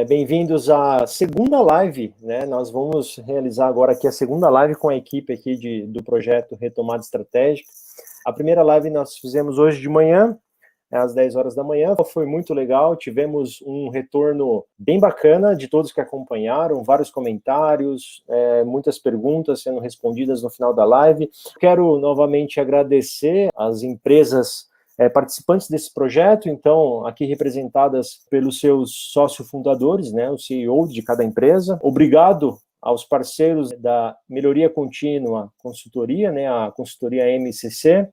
Bem-vindos à segunda live, né? Nós vamos realizar agora aqui a segunda live com a equipe aqui do projeto Retomada Estratégica. A primeira live nós fizemos hoje de manhã, às 10 horas da manhã, foi muito legal, tivemos um retorno bem bacana de todos que acompanharam, vários comentários, muitas perguntas sendo respondidas no final da live. Quero novamente agradecer às empresas participantes desse projeto, então, aqui representadas pelos seus sócio-fundadores, né, o CEO de cada empresa. Obrigado aos parceiros da Melhoria Contínua Consultoria, né, a consultoria MCC,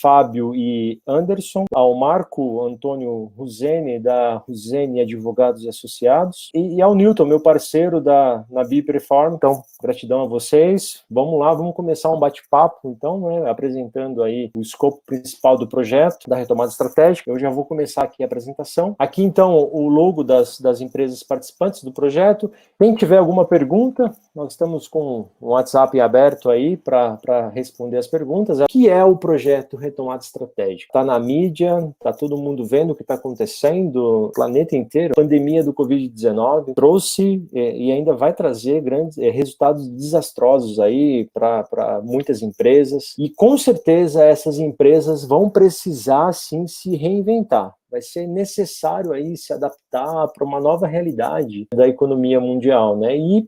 Fábio e Anderson, ao Marco Antônio Ruzeni, da Ruzeni Advogados e Associados, e ao Newton, meu parceiro da Nabi Perform. Então, gratidão a vocês. Vamos lá, vamos começar um bate-papo, então, né, apresentando aí o escopo principal do projeto, da retomada estratégica. Eu já vou começar aqui a apresentação. Aqui, então, o logo das empresas participantes do projeto. Quem tiver alguma pergunta, nós estamos com o WhatsApp aberto aí para responder as perguntas. O que é o projeto Retomada Estratégica? Está na mídia, está todo mundo vendo o que está acontecendo, o planeta inteiro. A pandemia do Covid-19 trouxe e ainda vai trazer grandes resultados desastrosos aí para muitas empresas. E com certeza essas empresas vão precisar, sim, se reinventar. Vai ser necessário aí se adaptar para uma nova realidade da economia mundial, né? E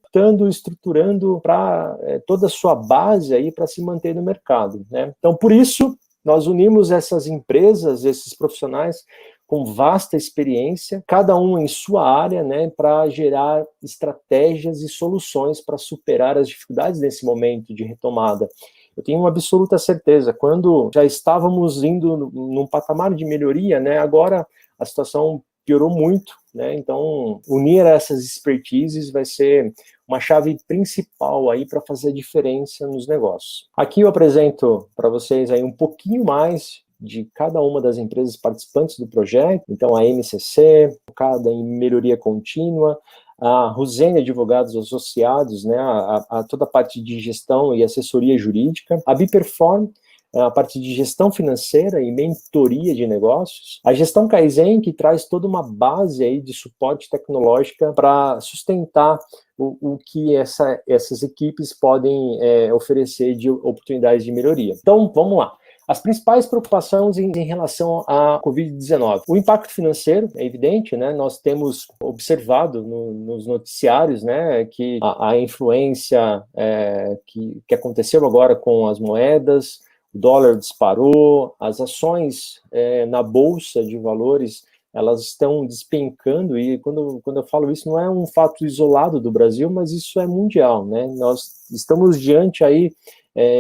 estruturando para toda a sua base aí para se manter no mercado, né? Então, por isso, nós unimos essas empresas, esses profissionais com vasta experiência, cada um em sua área, né, para gerar estratégias e soluções para superar as dificuldades nesse momento de retomada. Eu tenho uma absoluta certeza, quando já estávamos indo num patamar de melhoria, né, agora a situação piorou muito, né, então unir essas expertises vai ser uma chave principal aí para fazer a diferença nos negócios. Aqui eu apresento para vocês aí um pouquinho mais de cada uma das empresas participantes do projeto, então a MCC, focada em melhoria contínua, a Ruzeni Advogados Associados, né, a toda a parte de gestão e assessoria jurídica, a Biperform, a parte de gestão financeira e mentoria de negócios, a gestão Kaizen, que traz toda uma base aí de suporte tecnológica para sustentar o que essas equipes podem oferecer de oportunidades de melhoria. Então, vamos lá. As principais preocupações em relação à Covid-19. O impacto financeiro é evidente, né? Nós temos observado nos noticiários, né, que a influência que aconteceu agora com as moedas, o dólar disparou, as ações na Bolsa de Valores, elas estão despencando, e quando eu falo isso, não é um fato isolado do Brasil, mas isso é mundial, né? Nós estamos diante aí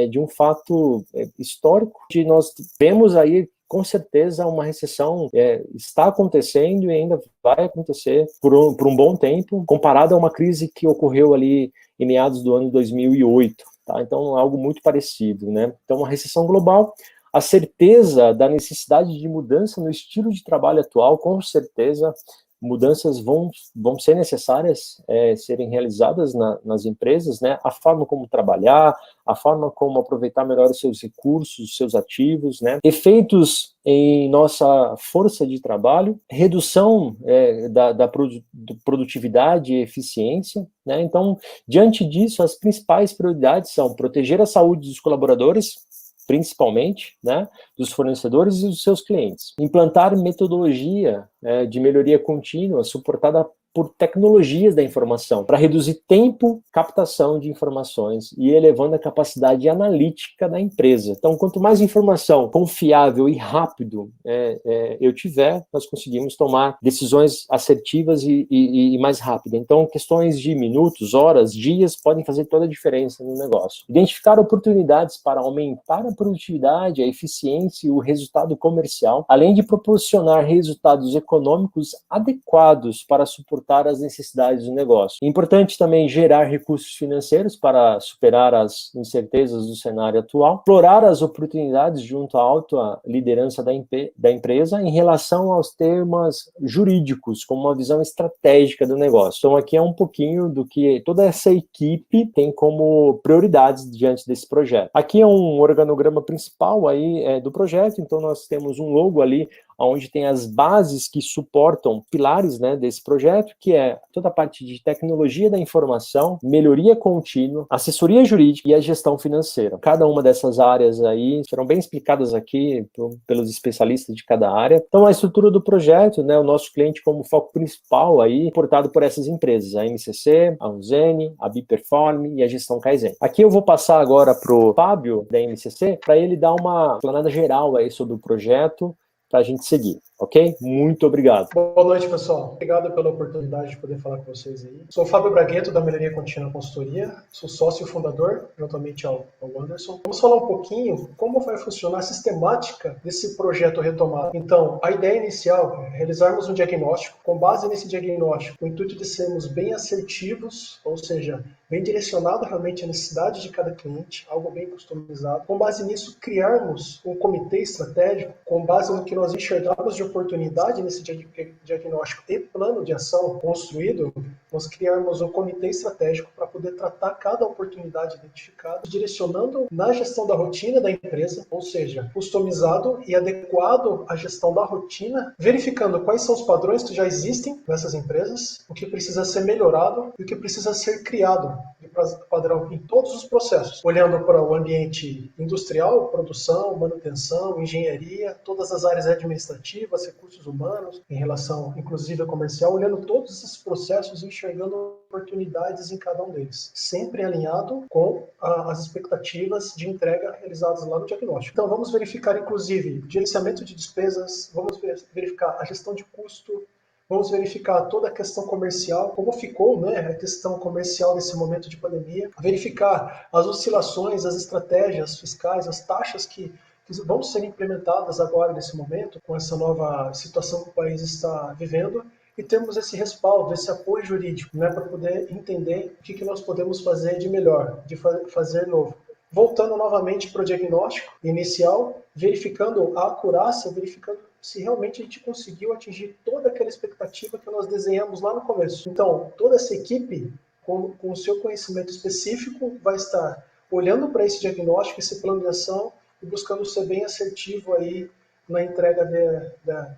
de um fato histórico, que nós vemos aí, com certeza, uma recessão está acontecendo e ainda vai acontecer por um bom tempo, comparado a uma crise que ocorreu ali em meados do ano 2008, tá? Então, é algo muito parecido, né? Então, uma recessão global, a certeza da necessidade de mudança no estilo de trabalho atual, com certeza, mudanças vão ser necessárias serem realizadas nas empresas, né? A forma como trabalhar, a forma como aproveitar melhor os seus recursos, os seus ativos, né? Efeitos em nossa força de trabalho, redução da produtividade e eficiência, né? Então, diante disso, as principais prioridades são proteger a saúde dos colaboradores, principalmente, né, dos fornecedores e dos seus clientes. Implantar metodologia de melhoria contínua, suportada por tecnologias da informação, para reduzir tempo, captação de informações e elevando a capacidade analítica da empresa. Então, quanto mais informação confiável e rápido eu tiver, nós conseguimos tomar decisões assertivas e mais rápidas. Então, questões de minutos, horas, dias podem fazer toda a diferença no negócio. Identificar oportunidades para aumentar a produtividade, a eficiência e o resultado comercial, além de proporcionar resultados econômicos adequados para suportar as necessidades do negócio. Importante também gerar recursos financeiros para superar as incertezas do cenário atual, explorar as oportunidades junto à alta liderança da empresa em relação aos temas jurídicos, como uma visão estratégica do negócio. Então, aqui é um pouquinho do que toda essa equipe tem como prioridades diante desse projeto. Aqui é um organograma principal aí do projeto, então nós temos um logo ali onde tem as bases que suportam pilares, né, desse projeto, que é toda a parte de tecnologia da informação, melhoria contínua, assessoria jurídica e a gestão financeira. Cada uma dessas áreas aí serão bem explicadas aqui pelos especialistas de cada área. Então, a estrutura do projeto, né, o nosso cliente como foco principal aí, portado por essas empresas, a MCC, a Unzene, a Biperform e a Gestão Kaizen. Aqui eu vou passar agora para o Fábio, da MCC, para ele dar uma explanada geral aí sobre o projeto, para a gente seguir, ok? Muito obrigado. Boa noite, pessoal. Obrigado pela oportunidade de poder falar com vocês aí. Sou o Fábio Bragueto, da Melhoria Contínua Consultoria, sou sócio e fundador, juntamente ao Anderson. Vamos falar um pouquinho como vai funcionar a sistemática desse projeto retomado. Então, a ideia inicial é realizarmos um diagnóstico. Com base nesse diagnóstico, o intuito de sermos bem assertivos, ou seja, bem direcionado realmente à necessidade de cada cliente, algo bem customizado. Com base nisso, criarmos um comitê estratégico, com base no que nós enxergamos de oportunidade nesse diagnóstico e plano de ação construído, nós criarmos um comitê estratégico para poder tratar cada oportunidade identificada, direcionando na gestão da rotina da empresa, ou seja, customizado e adequado à gestão da rotina, verificando quais são os padrões que já existem nessas empresas, o que precisa ser melhorado e o que precisa ser criado de padrão em todos os processos, olhando para o ambiente industrial, produção, manutenção, engenharia, todas as áreas administrativas, recursos humanos, em relação inclusive a comercial, olhando todos esses processos e enxergando oportunidades em cada um deles, sempre alinhado com as expectativas de entrega realizadas lá no diagnóstico. Então vamos verificar inclusive o gerenciamento de despesas, vamos verificar a gestão de custo, vamos verificar toda a questão comercial, como ficou, né, a questão comercial nesse momento de pandemia, verificar as oscilações, as estratégias fiscais, as taxas que vão ser implementadas agora nesse momento, com essa nova situação que o país está vivendo, e temos esse respaldo, esse apoio jurídico, né, para poder entender o que nós podemos fazer de melhor, de fazer novo. Voltando novamente para o diagnóstico inicial, verificando a acurácia, verificando se realmente a gente conseguiu atingir toda aquela expectativa que nós desenhamos lá no começo. Então, toda essa equipe, com o seu conhecimento específico, vai estar olhando para esse diagnóstico, esse plano de ação, e buscando ser bem assertivo aí na entrega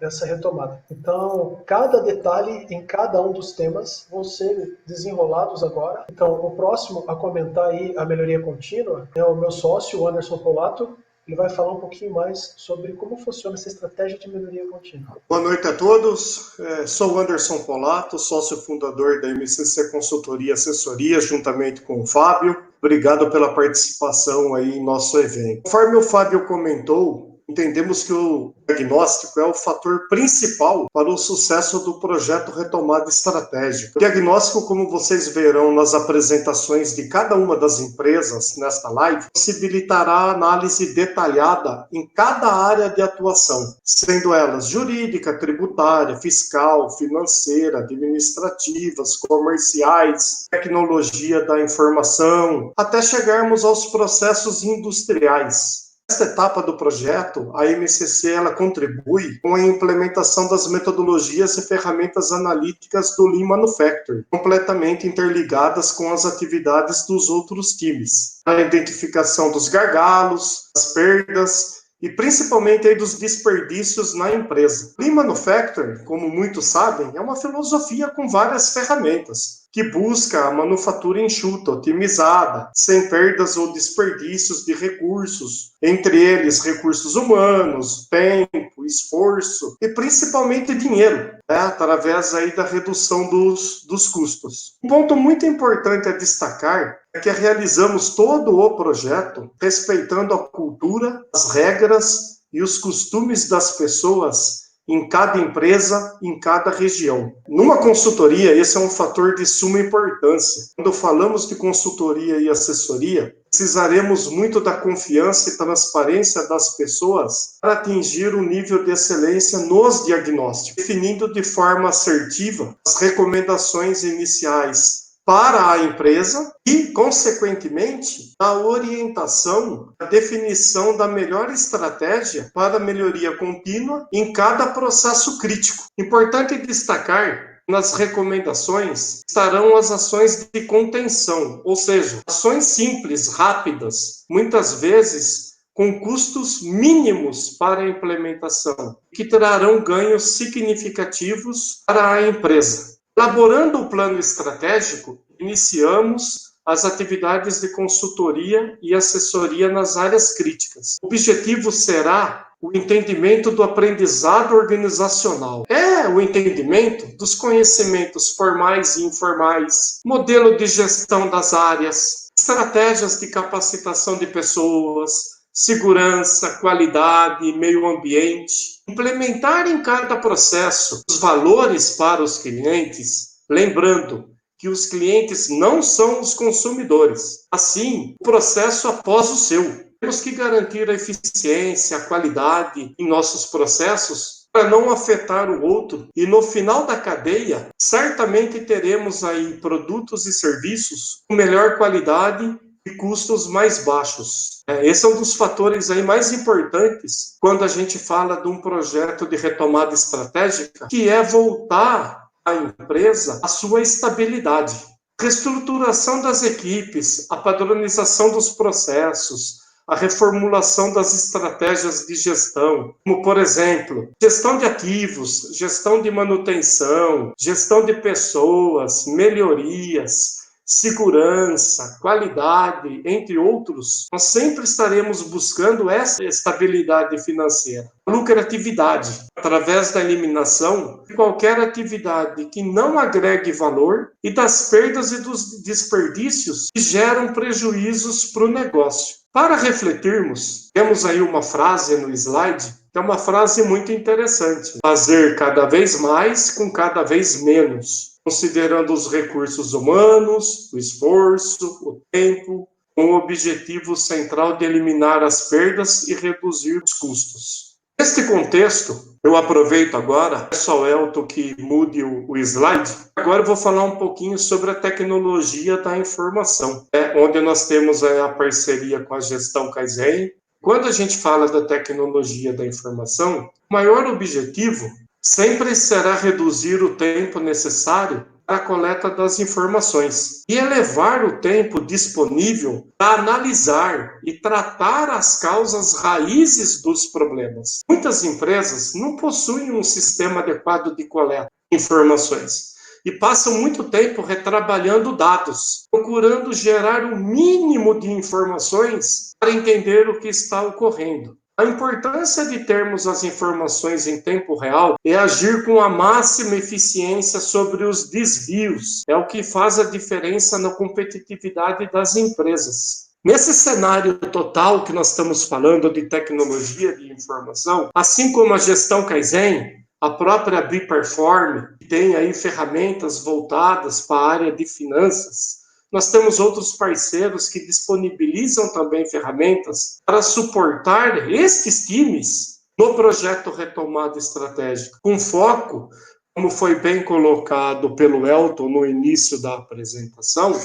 dessa retomada. Então, cada detalhe em cada um dos temas vão ser desenrolados agora. Então, o próximo a comentar aí a melhoria contínua é o meu sócio, o Anderson Polato. Ele vai falar um pouquinho mais sobre como funciona essa estratégia de melhoria contínua. Boa noite a todos. Sou o Anderson Polato, sócio fundador da MCC Consultoria e Assessoria, juntamente com o Fábio. Obrigado pela participação aí em nosso evento. Conforme o Fábio comentou, entendemos que o diagnóstico é o fator principal para o sucesso do projeto Retomada Estratégica. O diagnóstico, como vocês verão nas apresentações de cada uma das empresas nesta live, possibilitará a análise detalhada em cada área de atuação, sendo elas jurídica, tributária, fiscal, financeira, administrativas, comerciais, tecnologia da informação, até chegarmos aos processos industriais. Nesta etapa do projeto, a MCC ela contribui com a implementação das metodologias e ferramentas analíticas do Lean Manufacturing, completamente interligadas com as atividades dos outros times. A identificação dos gargalos, das perdas e principalmente aí dos desperdícios na empresa. Lean Manufacturing, como muitos sabem, é uma filosofia com várias ferramentas, que busca a manufatura enxuta, otimizada, sem perdas ou desperdícios de recursos, entre eles recursos humanos, tempo, esforço e principalmente dinheiro, né, através aí da redução dos custos. Um ponto muito importante a destacar é que realizamos todo o projeto respeitando a cultura, as regras e os costumes das pessoas em cada empresa, em cada região. Numa consultoria, esse é um fator de suma importância. Quando falamos de consultoria e assessoria, precisaremos muito da confiança e transparência das pessoas para atingir um nível de excelência nos diagnósticos, definindo de forma assertiva as recomendações iniciais para a empresa e, consequentemente, a orientação, a definição da melhor estratégia para a melhoria contínua em cada processo crítico. Importante destacar, nas recomendações estarão as ações de contenção, ou seja, ações simples, rápidas, muitas vezes com custos mínimos para a implementação, que trarão ganhos significativos para a empresa. Elaborando o plano estratégico, iniciamos as atividades de consultoria e assessoria nas áreas críticas. O objetivo será o entendimento do aprendizado organizacional. É o entendimento dos conhecimentos formais e informais, modelo de gestão das áreas, estratégias de capacitação de pessoas, segurança, qualidade, meio ambiente. Implementar em cada processo os valores para os clientes, lembrando que os clientes não são os consumidores. Assim, o processo após o seu. Temos que garantir a eficiência, a qualidade em nossos processos para não afetar o outro. E no final da cadeia, certamente teremos aí produtos e serviços com melhor qualidade e custos mais baixos. Esse é um dos fatores aí mais importantes quando a gente fala de um projeto de retomada estratégica, que é voltar a empresa à sua estabilidade. Reestruturação das equipes, a padronização dos processos, a reformulação das estratégias de gestão, como, por exemplo, gestão de ativos, gestão de manutenção, gestão de pessoas, melhorias, segurança, qualidade, entre outros. Nós sempre estaremos buscando essa estabilidade financeira. Lucratividade, através da eliminação de qualquer atividade que não agregue valor e das perdas e dos desperdícios que geram prejuízos para o negócio. Para refletirmos, temos aí uma frase no slide, que é uma frase muito interessante. Fazer cada vez mais com cada vez menos, considerando os recursos humanos, o esforço, o tempo, com o objetivo central de eliminar as perdas e reduzir os custos. Neste contexto, eu aproveito agora, é só o Elton que mude o slide. Agora eu vou falar um pouquinho sobre a tecnologia da informação, onde nós temos a parceria com a gestão Kaizen. Quando a gente fala da tecnologia da informação, o maior objetivo sempre será reduzir o tempo necessário para a coleta das informações e elevar o tempo disponível para analisar e tratar as causas raízes dos problemas. Muitas empresas não possuem um sistema adequado de coleta de informações e passam muito tempo retrabalhando dados, procurando gerar o mínimo de informações para entender o que está ocorrendo. A importância de termos as informações em tempo real é agir com a máxima eficiência sobre os desvios. É o que faz a diferença na competitividade das empresas. Nesse cenário total que nós estamos falando de tecnologia de informação, assim como a gestão Kaizen, a própria Biperform, que tem aí ferramentas voltadas para a área de finanças, nós temos outros parceiros que disponibilizam também ferramentas para suportar estes times no projeto Retomada Estratégica, com foco, como foi bem colocado pelo Elton no início da apresentação,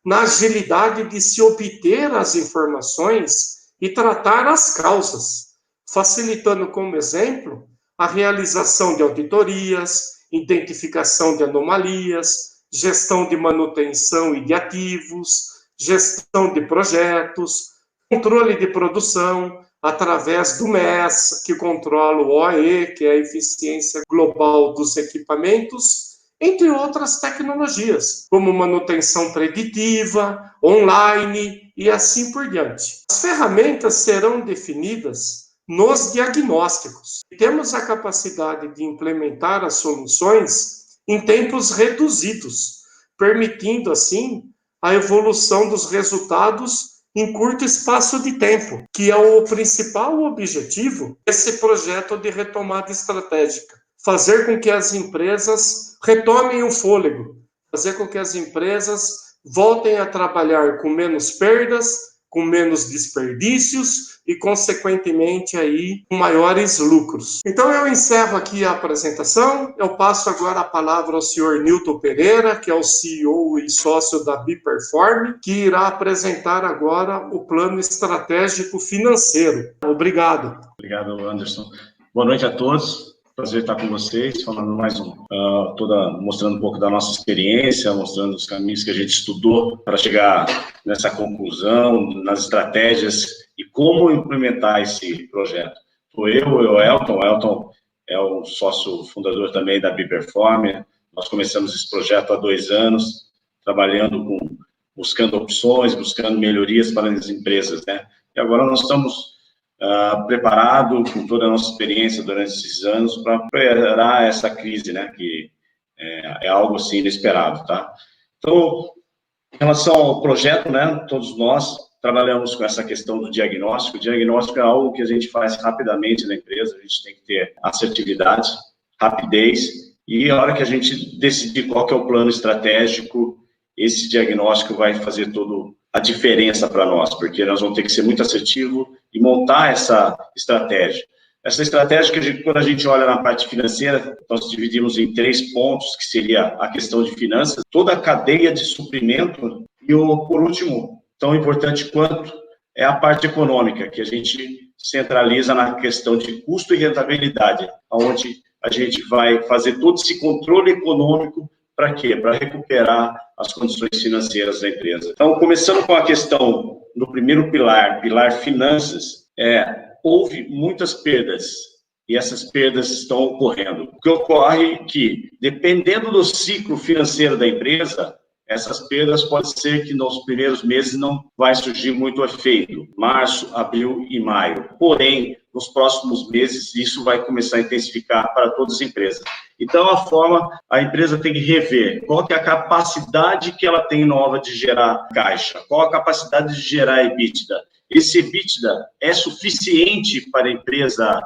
na agilidade de se obter as informações e tratar as causas, facilitando, como exemplo, a realização de auditorias, identificação de anomalias, gestão de manutenção e de ativos, gestão de projetos, controle de produção, através do MES, que controla o OE, que é a eficiência global dos equipamentos, entre outras tecnologias, como manutenção preditiva, online e assim por diante. As ferramentas serão definidas nos diagnósticos. Temos a capacidade de implementar as soluções em tempos reduzidos, permitindo, assim, a evolução dos resultados em curto espaço de tempo, que é o principal objetivo desse projeto de retomada estratégica. Fazer com que as empresas retomem o fôlego, fazer com que as empresas voltem a trabalhar com menos perdas, com menos desperdícios e, consequentemente, aí, com maiores lucros. Então, eu encerro aqui a apresentação. Eu passo agora a palavra ao senhor Nilton Pereira, que é o CEO e sócio da Biperform, que irá apresentar agora o plano estratégico financeiro. Obrigado. Obrigado, Anderson. Boa noite a todos. Prazer estar com vocês, falando mais mostrando um pouco da nossa experiência, mostrando os caminhos que a gente estudou para chegar nessa conclusão, nas estratégias e como implementar esse projeto. Sou eu o Elton. O Elton é o sócio fundador também da Biperform. Nós começamos esse projeto há 2 anos, trabalhando buscando opções, buscando melhorias para as empresas, né? E agora nós estamos preparados, com toda a nossa experiência durante esses anos, para superar essa crise, né? Que é algo assim inesperado, tá? Então, em relação ao projeto, né? Todos nós trabalhamos com essa questão do diagnóstico. O diagnóstico é algo que a gente faz rapidamente na empresa, a gente tem que ter assertividade, rapidez, e a hora que a gente decidir qual que é o plano estratégico, esse diagnóstico vai fazer toda a diferença para nós, porque nós vamos ter que ser muito assertivo e montar essa estratégia. Essa estratégia, quando a gente olha na parte financeira, nós dividimos em 3 pontos, que seria a questão de finanças, toda a cadeia de suprimento, e por último, tão importante quanto, é a parte econômica, que a gente centraliza na questão de custo e rentabilidade, onde a gente vai fazer todo esse controle econômico. Para quê? Para recuperar as condições financeiras da empresa. Então, começando com a questão do primeiro pilar finanças, houve muitas perdas, e essas perdas estão ocorrendo. O que ocorre é que, dependendo do ciclo financeiro da empresa, essas perdas pode ser que nos primeiros meses não vai surgir muito efeito, março, abril e maio. Porém, nos próximos meses, isso vai começar a intensificar para todas as empresas. Então, a empresa tem que rever qual que é a capacidade que ela tem nova de gerar caixa, qual a capacidade de gerar EBITDA. Esse EBITDA é suficiente para a empresa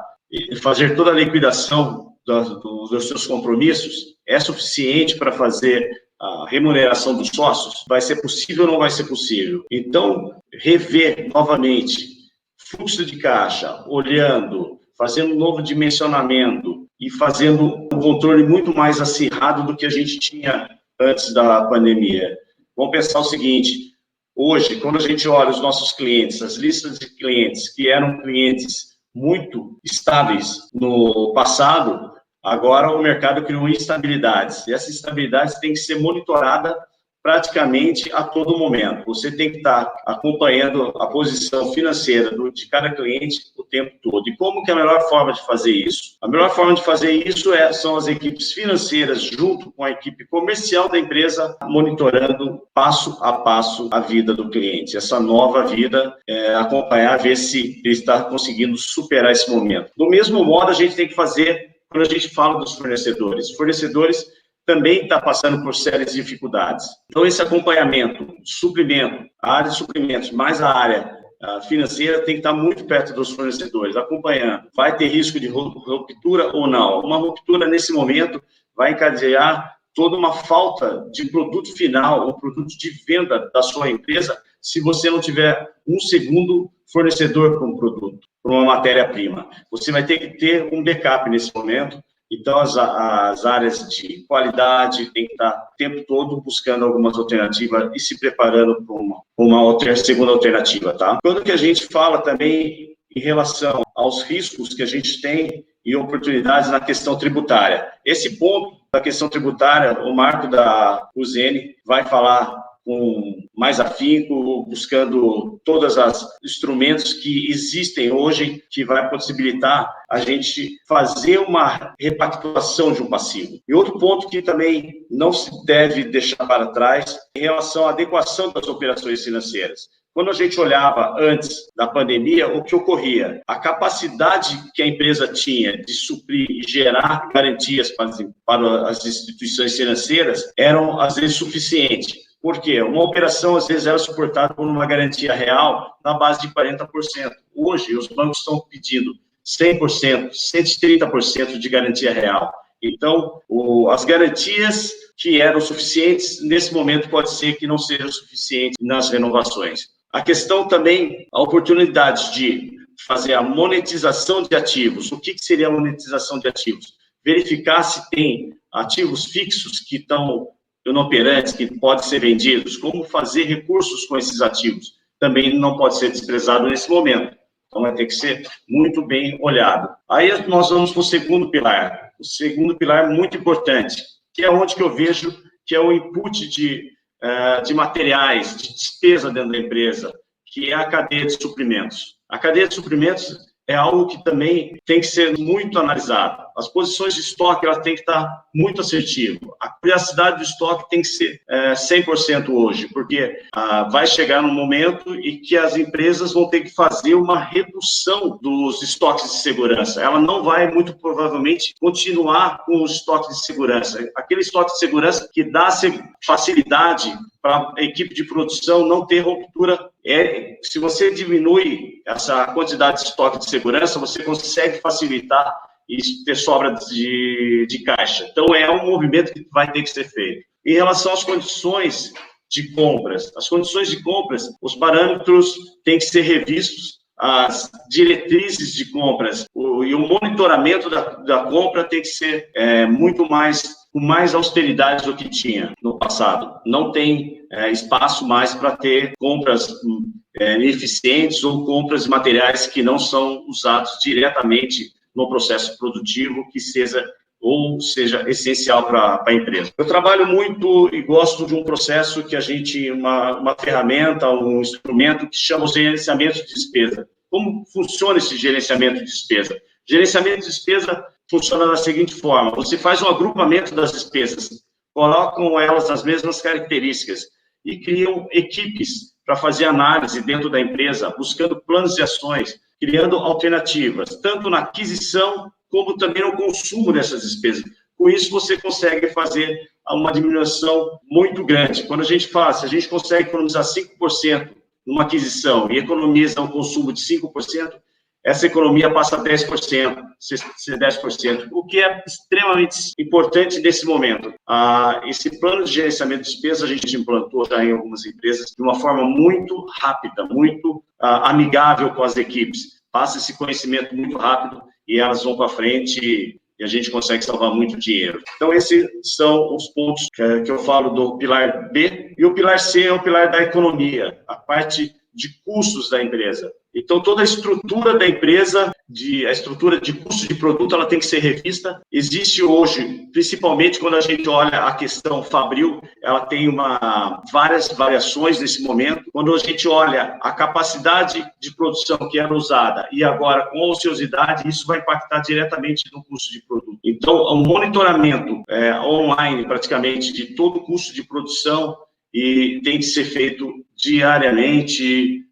fazer toda a liquidação dos seus compromissos? É suficiente para fazer a remuneração dos sócios? Vai ser possível ou não vai ser possível? Então, rever novamente fluxo de caixa, olhando, fazendo um novo dimensionamento e fazendo um controle muito mais acirrado do que a gente tinha antes da pandemia. Vamos pensar o seguinte: hoje, quando a gente olha os nossos clientes, as listas de clientes que eram clientes muito estáveis no passado, agora o mercado criou instabilidades. E essas instabilidades têm que ser monitoradas praticamente a todo momento. Você tem que estar acompanhando a posição financeira de cada cliente o tempo todo. E como que é a melhor forma de fazer isso? A melhor forma de fazer isso são as equipes financeiras, junto com a equipe comercial da empresa, monitorando passo a passo a vida do cliente. Essa nova vida, acompanhar, ver se ele está conseguindo superar esse momento. Do mesmo modo, a gente tem que fazer quando a gente fala dos fornecedores. Fornecedores também está passando por sérias dificuldades. Então, esse acompanhamento, suprimento, a área de suprimentos, mais a área financeira, tem que estar muito perto dos fornecedores, acompanhando. Vai ter risco de ruptura ou não? Uma ruptura, nesse momento, vai encadear toda uma falta de produto final, ou produto de venda da sua empresa, se você não tiver um segundo fornecedor para um produto, para uma matéria-prima. Você vai ter que ter um backup nesse momento. Então, as áreas de qualidade têm que estar o tempo todo buscando algumas alternativas e se preparando para uma segunda alternativa, tá? Quando que a gente fala também em relação aos riscos que a gente tem e oportunidades na questão tributária. Esse ponto da questão tributária, o Marco da UZN vai falar com mais afinco, buscando todos os instrumentos que existem hoje, que vai possibilitar a gente fazer uma repactuação de um passivo. E outro ponto que também não se deve deixar para trás, em relação à adequação das operações financeiras. Quando a gente olhava antes da pandemia, o que ocorria? A capacidade que a empresa tinha de suprir e gerar garantias para as instituições financeiras eram, às vezes, suficientes. Por quê? Uma operação, às vezes, era suportada por uma garantia real na base de 40%. Hoje, os bancos estão pedindo 100%, 130% de garantia real. Então, as garantias que eram suficientes, nesse momento, pode ser que não sejam suficientes nas renovações. A questão também, a oportunidade de fazer a monetização de ativos. O que seria a monetização de ativos? Verificar se tem ativos fixos que estão inoperantes, que podem ser vendidos, como fazer recursos com esses ativos, também não pode ser desprezado nesse momento. Então, vai ter que ser muito bem olhado. Aí, nós vamos para o segundo pilar. O segundo pilar muito importante, que é onde que eu vejo que é o input de materiais, de despesa dentro da empresa, que é a cadeia de suprimentos. A cadeia de suprimentos é algo que também tem que ser muito analisado. As posições de estoque, elas têm que estar muito assertivas. A privacidade do estoque tem que ser 100% hoje, porque vai chegar um momento em que as empresas vão ter que fazer uma redução dos estoques de segurança. Ela não vai, muito provavelmente, continuar com os estoques de segurança. Aquele estoque de segurança que dá facilidade para a equipe de produção não ter ruptura. Se você diminui essa quantidade de estoque de segurança, você consegue facilitar e ter sobra de caixa. Então, é um movimento que vai ter que ser feito. Em relação às condições de compras, os parâmetros têm que ser revistos, as diretrizes de compras e o monitoramento da compra tem que ser com mais austeridade do que tinha no passado. Não tem espaço mais para ter compras ineficientes ou compras de materiais que não são usados diretamente no processo produtivo, que seja essencial para a empresa. Eu trabalho muito e gosto de um processo que uma ferramenta, um instrumento que chama o gerenciamento de despesa. Como funciona esse gerenciamento de despesa? Gerenciamento de despesa funciona da seguinte forma: você faz um agrupamento das despesas, colocam elas nas mesmas características e criam equipes para fazer análise dentro da empresa, buscando planos de ações, criando alternativas, tanto na aquisição como também no consumo dessas despesas. Com isso, você consegue fazer uma diminuição muito grande. Quando a gente fala, se a gente consegue economizar 5% numa aquisição e economiza um consumo de 5%, essa economia passa a 10%, 10%, o que é extremamente importante nesse momento. Esse plano de gerenciamento de despesas a gente implantou já em algumas empresas de uma forma muito rápida, muito amigável com as equipes. Passa esse conhecimento muito rápido e elas vão para frente e a gente consegue salvar muito dinheiro. Então, esses são os pontos que eu falo do pilar B. E o pilar C é o pilar da economia, a parte de custos da empresa. Então, toda a estrutura da empresa, a estrutura de custo de produto, ela tem que ser revista. Existe hoje, principalmente quando a gente olha a questão fabril, ela tem várias variações nesse momento. Quando a gente olha a capacidade de produção que era usada e agora com ociosidade, isso vai impactar diretamente no custo de produto. Então, o monitoramento online, praticamente, de todo o custo de produção tem que ser feito diariamente,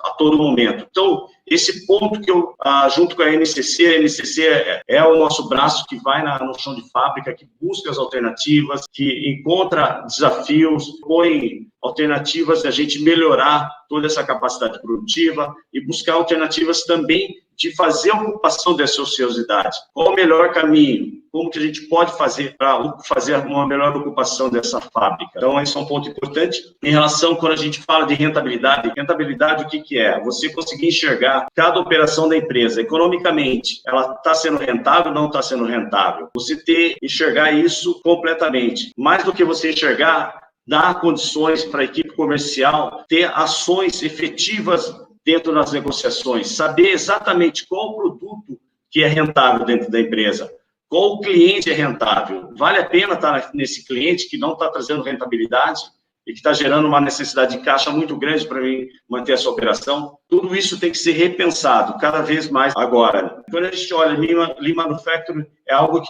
a todo momento. Então, esse ponto que eu, junto com a NCC é o nosso braço que vai no chão de fábrica, que busca as alternativas, que encontra desafios, põe alternativas de a gente melhorar toda essa capacidade produtiva e buscar alternativas também de fazer a ocupação dessa ociosidade. Qual o melhor caminho? Como que a gente pode fazer para fazer uma melhor ocupação dessa fábrica? Então, esse é um ponto importante. Em relação, quando a gente fala de rentabilidade, o que é? Você conseguir enxergar cada operação da empresa, economicamente, ela está sendo rentável ou não está sendo rentável? Você enxergar isso completamente. Mais do que você enxergar, dar condições para a equipe comercial ter ações efetivas dentro das negociações, saber exatamente qual o produto que é rentável dentro da empresa, qual o cliente é rentável. Vale a pena estar nesse cliente que não está trazendo rentabilidade e que está gerando uma necessidade de caixa muito grande para mim manter essa operação? Tudo isso tem que ser repensado cada vez mais agora. Quando a gente olha Lean Manufacturing, é algo que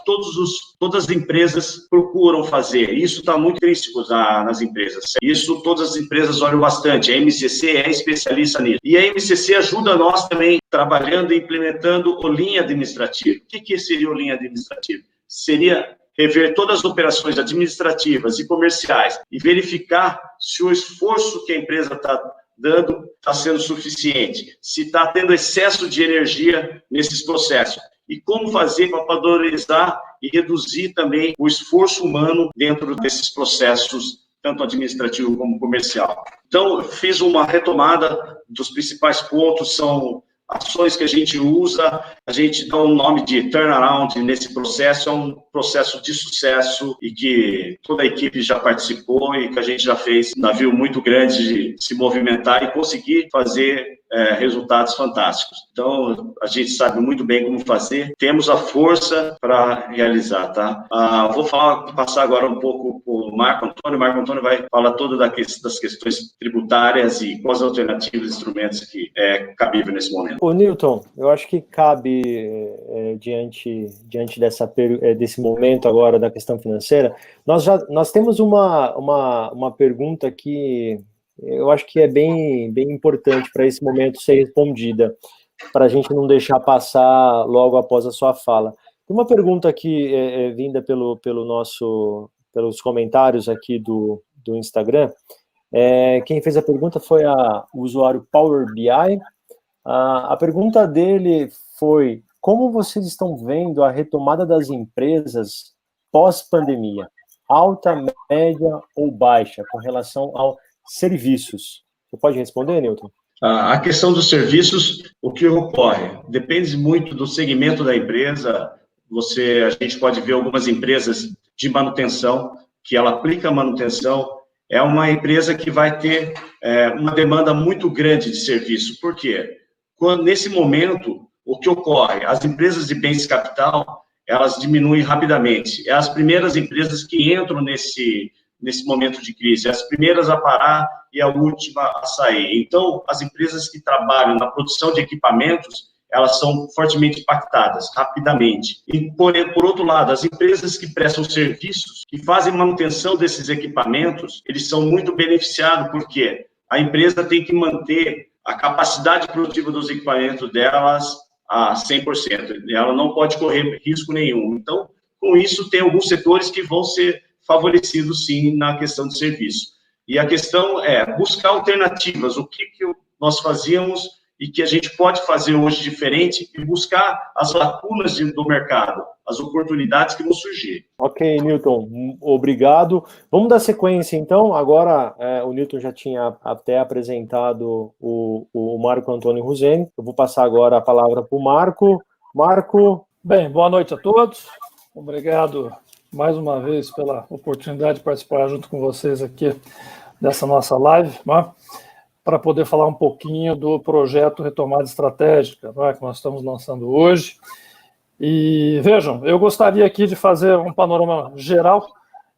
todas as empresas procuram fazer. Isso está muito intrínseco nas empresas. Isso todas as empresas olham bastante. A MCC é especialista nisso. E a MCC ajuda nós também trabalhando e implementando o Lean administrativo. O que seria o Lean administrativo? Seria rever todas as operações administrativas e comerciais e verificar se o esforço que a empresa está dando está sendo suficiente, se está tendo excesso de energia nesses processos e como fazer para valorizar e reduzir também o esforço humano dentro desses processos, tanto administrativo como comercial. Então, eu fiz uma retomada dos principais pontos, são ações que a gente usa, a gente dá um nome de turnaround nesse processo, é um processo de sucesso e que toda a equipe já participou e que a gente já fez um navio muito grande de se movimentar e conseguir fazer resultados fantásticos. Então, a gente sabe muito bem como fazer, temos a força para realizar, tá? Vou passar agora um pouco para o Marco Antônio. O Marco Antônio vai falar todas das questões tributárias e quais alternativas e instrumentos que é cabível nesse momento. Ô, Newton, eu acho que cabe, diante desse momento agora da questão financeira, nós temos uma pergunta que eu acho que é bem importante para esse momento ser respondida, para a gente não deixar passar logo após a sua fala. Tem uma pergunta aqui vinda pelos comentários aqui do Instagram. Quem fez a pergunta foi o usuário Power BI. A pergunta dele foi: como vocês estão vendo a retomada das empresas pós-pandemia? Alta, média ou baixa, com relação aos serviços? Você pode responder, Newton? A questão dos serviços, o que ocorre? Depende muito do segmento da empresa. A gente pode ver algumas empresas de manutenção, que ela aplica manutenção, é uma empresa que vai ter uma demanda muito grande de serviço. Por quê? Nesse momento, o que ocorre? As empresas de bens de capital, elas diminuem rapidamente. É as primeiras empresas que entram nesse momento de crise, as primeiras a parar e a última a sair. Então, as empresas que trabalham na produção de equipamentos, elas são fortemente impactadas, rapidamente. E, por outro lado, as empresas que prestam serviços, que fazem manutenção desses equipamentos, eles são muito beneficiados, porque a empresa tem que manter a capacidade produtiva dos equipamentos delas a 100%. Ela não pode correr risco nenhum. Então, com isso, tem alguns setores que vão ser favorecidos, sim, na questão de serviço. E a questão é buscar alternativas, o que nós fazíamos e que a gente pode fazer hoje diferente e buscar as lacunas do mercado, as oportunidades que vão surgir. Ok, Newton, obrigado. Vamos dar sequência, então. Agora, o Newton já tinha até apresentado o Marco Antônio Ruzeni. Eu vou passar agora a palavra para o Marco. Marco. Bem, boa noite a todos. Obrigado mais uma vez pela oportunidade de participar junto com vocês aqui dessa nossa live, né, para poder falar um pouquinho do projeto Retomada Estratégica, né, que nós estamos lançando hoje. E vejam, eu gostaria aqui de fazer um panorama geral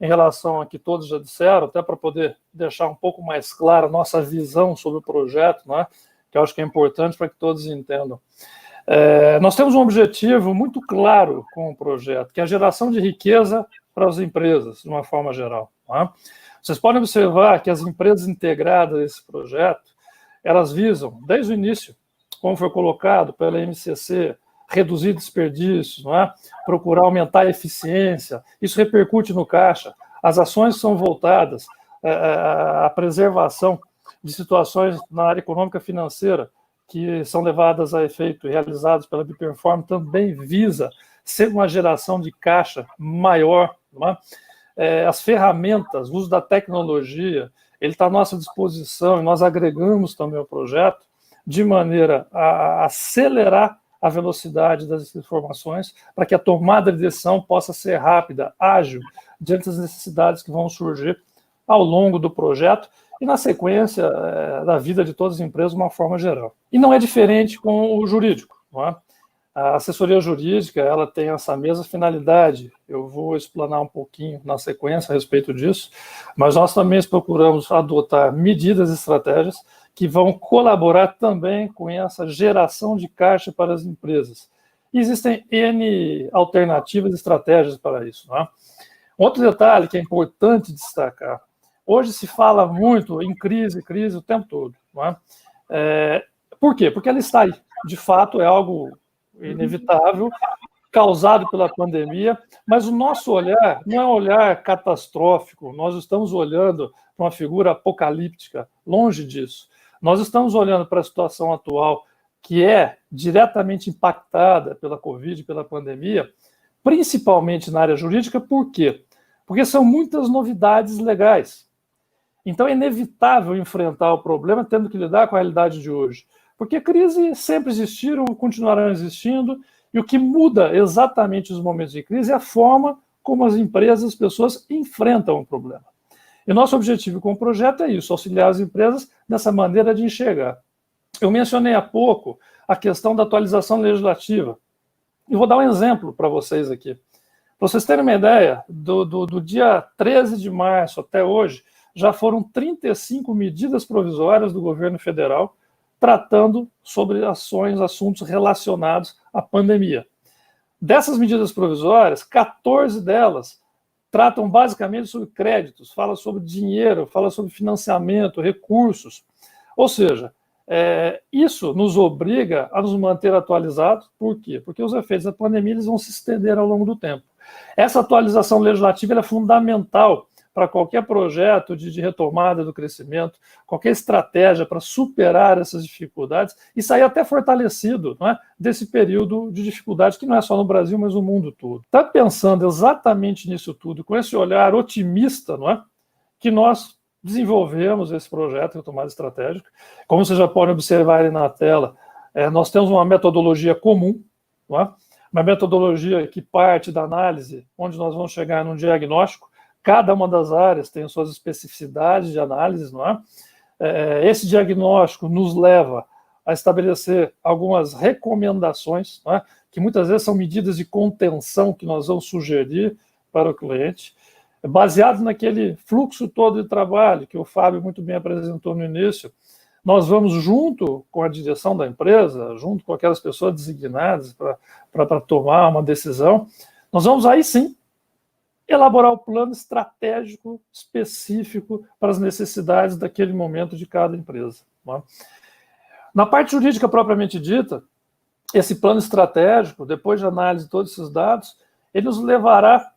em relação ao que todos já disseram, até para poder deixar um pouco mais clara a nossa visão sobre o projeto, né, que eu acho que é importante para que todos entendam. Nós temos um objetivo muito claro com o projeto, que é a geração de riqueza para as empresas, de uma forma geral. Né? Vocês podem observar que as empresas integradas a esse projeto, elas visam, desde o início, como foi colocado pela MCC, reduzir desperdícios, né? Procurar aumentar a eficiência, isso repercute no caixa. As ações são voltadas à preservação de situações na área econômica financeira, que são levadas a efeito e realizadas pela Biperform, também visa ser uma geração de caixa maior. Né? As ferramentas, o uso da tecnologia, ele está à nossa disposição e nós agregamos também ao projeto de maneira a acelerar a velocidade das informações para que a tomada de decisão possa ser rápida, ágil, diante das necessidades que vão surgir ao longo do projeto e na sequência da vida de todas as empresas de uma forma geral. E não é diferente com o jurídico. Não é? A assessoria jurídica ela tem essa mesma finalidade. Eu vou explanar um pouquinho na sequência a respeito disso, mas nós também procuramos adotar medidas e estratégias que vão colaborar também com essa geração de caixa para as empresas. E existem N alternativas e estratégias para isso. Não é? Outro detalhe que é importante destacar, hoje se fala muito em crise o tempo todo. Não é? Por quê? Porque ela está aí. De fato, é algo inevitável, causado pela pandemia, mas o nosso olhar não é um olhar catastrófico, nós estamos olhando para uma figura apocalíptica, longe disso. Nós estamos olhando para a situação atual, que é diretamente impactada pela Covid, pela pandemia, principalmente na área jurídica, por quê? Porque são muitas novidades legais. Então é inevitável enfrentar o problema tendo que lidar com a realidade de hoje. Porque crises sempre existiram, continuarão existindo, e o que muda exatamente os momentos de crise é a forma como as empresas, as pessoas enfrentam o problema. E nosso objetivo com o projeto é isso, auxiliar as empresas nessa maneira de enxergar. Eu mencionei há pouco a questão da atualização legislativa. E vou dar um exemplo para vocês aqui. Para vocês terem uma ideia, do dia 13 de março até hoje, já foram 35 medidas provisórias do governo federal tratando sobre assuntos relacionados à pandemia. Dessas medidas provisórias, 14 delas tratam basicamente sobre créditos, fala sobre dinheiro, fala sobre financiamento, recursos. Ou seja, isso nos obriga a nos manter atualizados. Por quê? Porque os efeitos da pandemia eles vão se estender ao longo do tempo. Essa atualização legislativa é fundamental para qualquer projeto de retomada do crescimento, qualquer estratégia para superar essas dificuldades e sair até fortalecido, não é, desse período de dificuldade que não é só no Brasil, mas no mundo todo. Está pensando exatamente nisso tudo, com esse olhar otimista, não é, que nós desenvolvemos esse projeto de retomada estratégica. Como vocês já podem observar aí na tela, nós temos uma metodologia comum, não é? Uma metodologia que parte da análise, onde nós vamos chegar num diagnóstico. Cada uma das áreas tem suas especificidades de análise, não é? Esse diagnóstico nos leva a estabelecer algumas recomendações, não é? Que muitas vezes são medidas de contenção que nós vamos sugerir para o cliente, baseado naquele fluxo todo de trabalho que o Fábio muito bem apresentou no início. Nós vamos, junto com a direção da empresa, junto com aquelas pessoas designadas para tomar uma decisão, nós vamos aí sim elaborar o plano estratégico específico para as necessidades daquele momento de cada empresa. Não é? Na parte jurídica propriamente dita, esse plano estratégico, depois de análise de todos esses dados, ele nos levará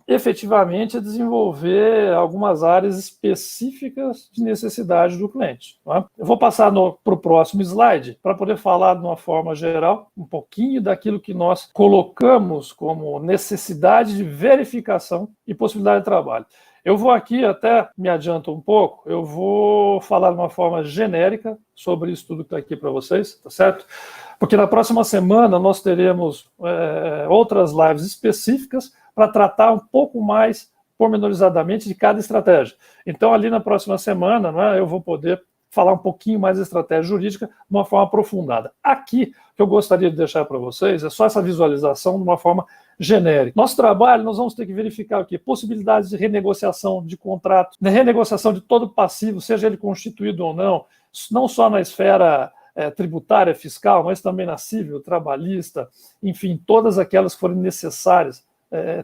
efetivamente a desenvolver algumas áreas específicas de necessidade do cliente. Não é? Eu vou passar para o próximo slide para poder falar de uma forma geral um pouquinho daquilo que nós colocamos como necessidade de verificação e possibilidade de trabalho. Eu vou aqui, até me adianto um pouco, eu vou falar de uma forma genérica sobre isso tudo que está aqui para vocês, tá certo? Porque na próxima semana nós teremos outras lives específicas para tratar um pouco mais pormenorizadamente de cada estratégia. Então, ali na próxima semana, né, eu vou poder falar um pouquinho mais de estratégia jurídica de uma forma aprofundada. Aqui, o que eu gostaria de deixar para vocês é só essa visualização de uma forma genérica. Nosso trabalho, nós vamos ter que verificar o quê? Possibilidades de renegociação de contrato, de renegociação de todo passivo, seja ele constituído ou não só na esfera tributária, fiscal, mas também na civil, trabalhista, enfim, todas aquelas que forem necessárias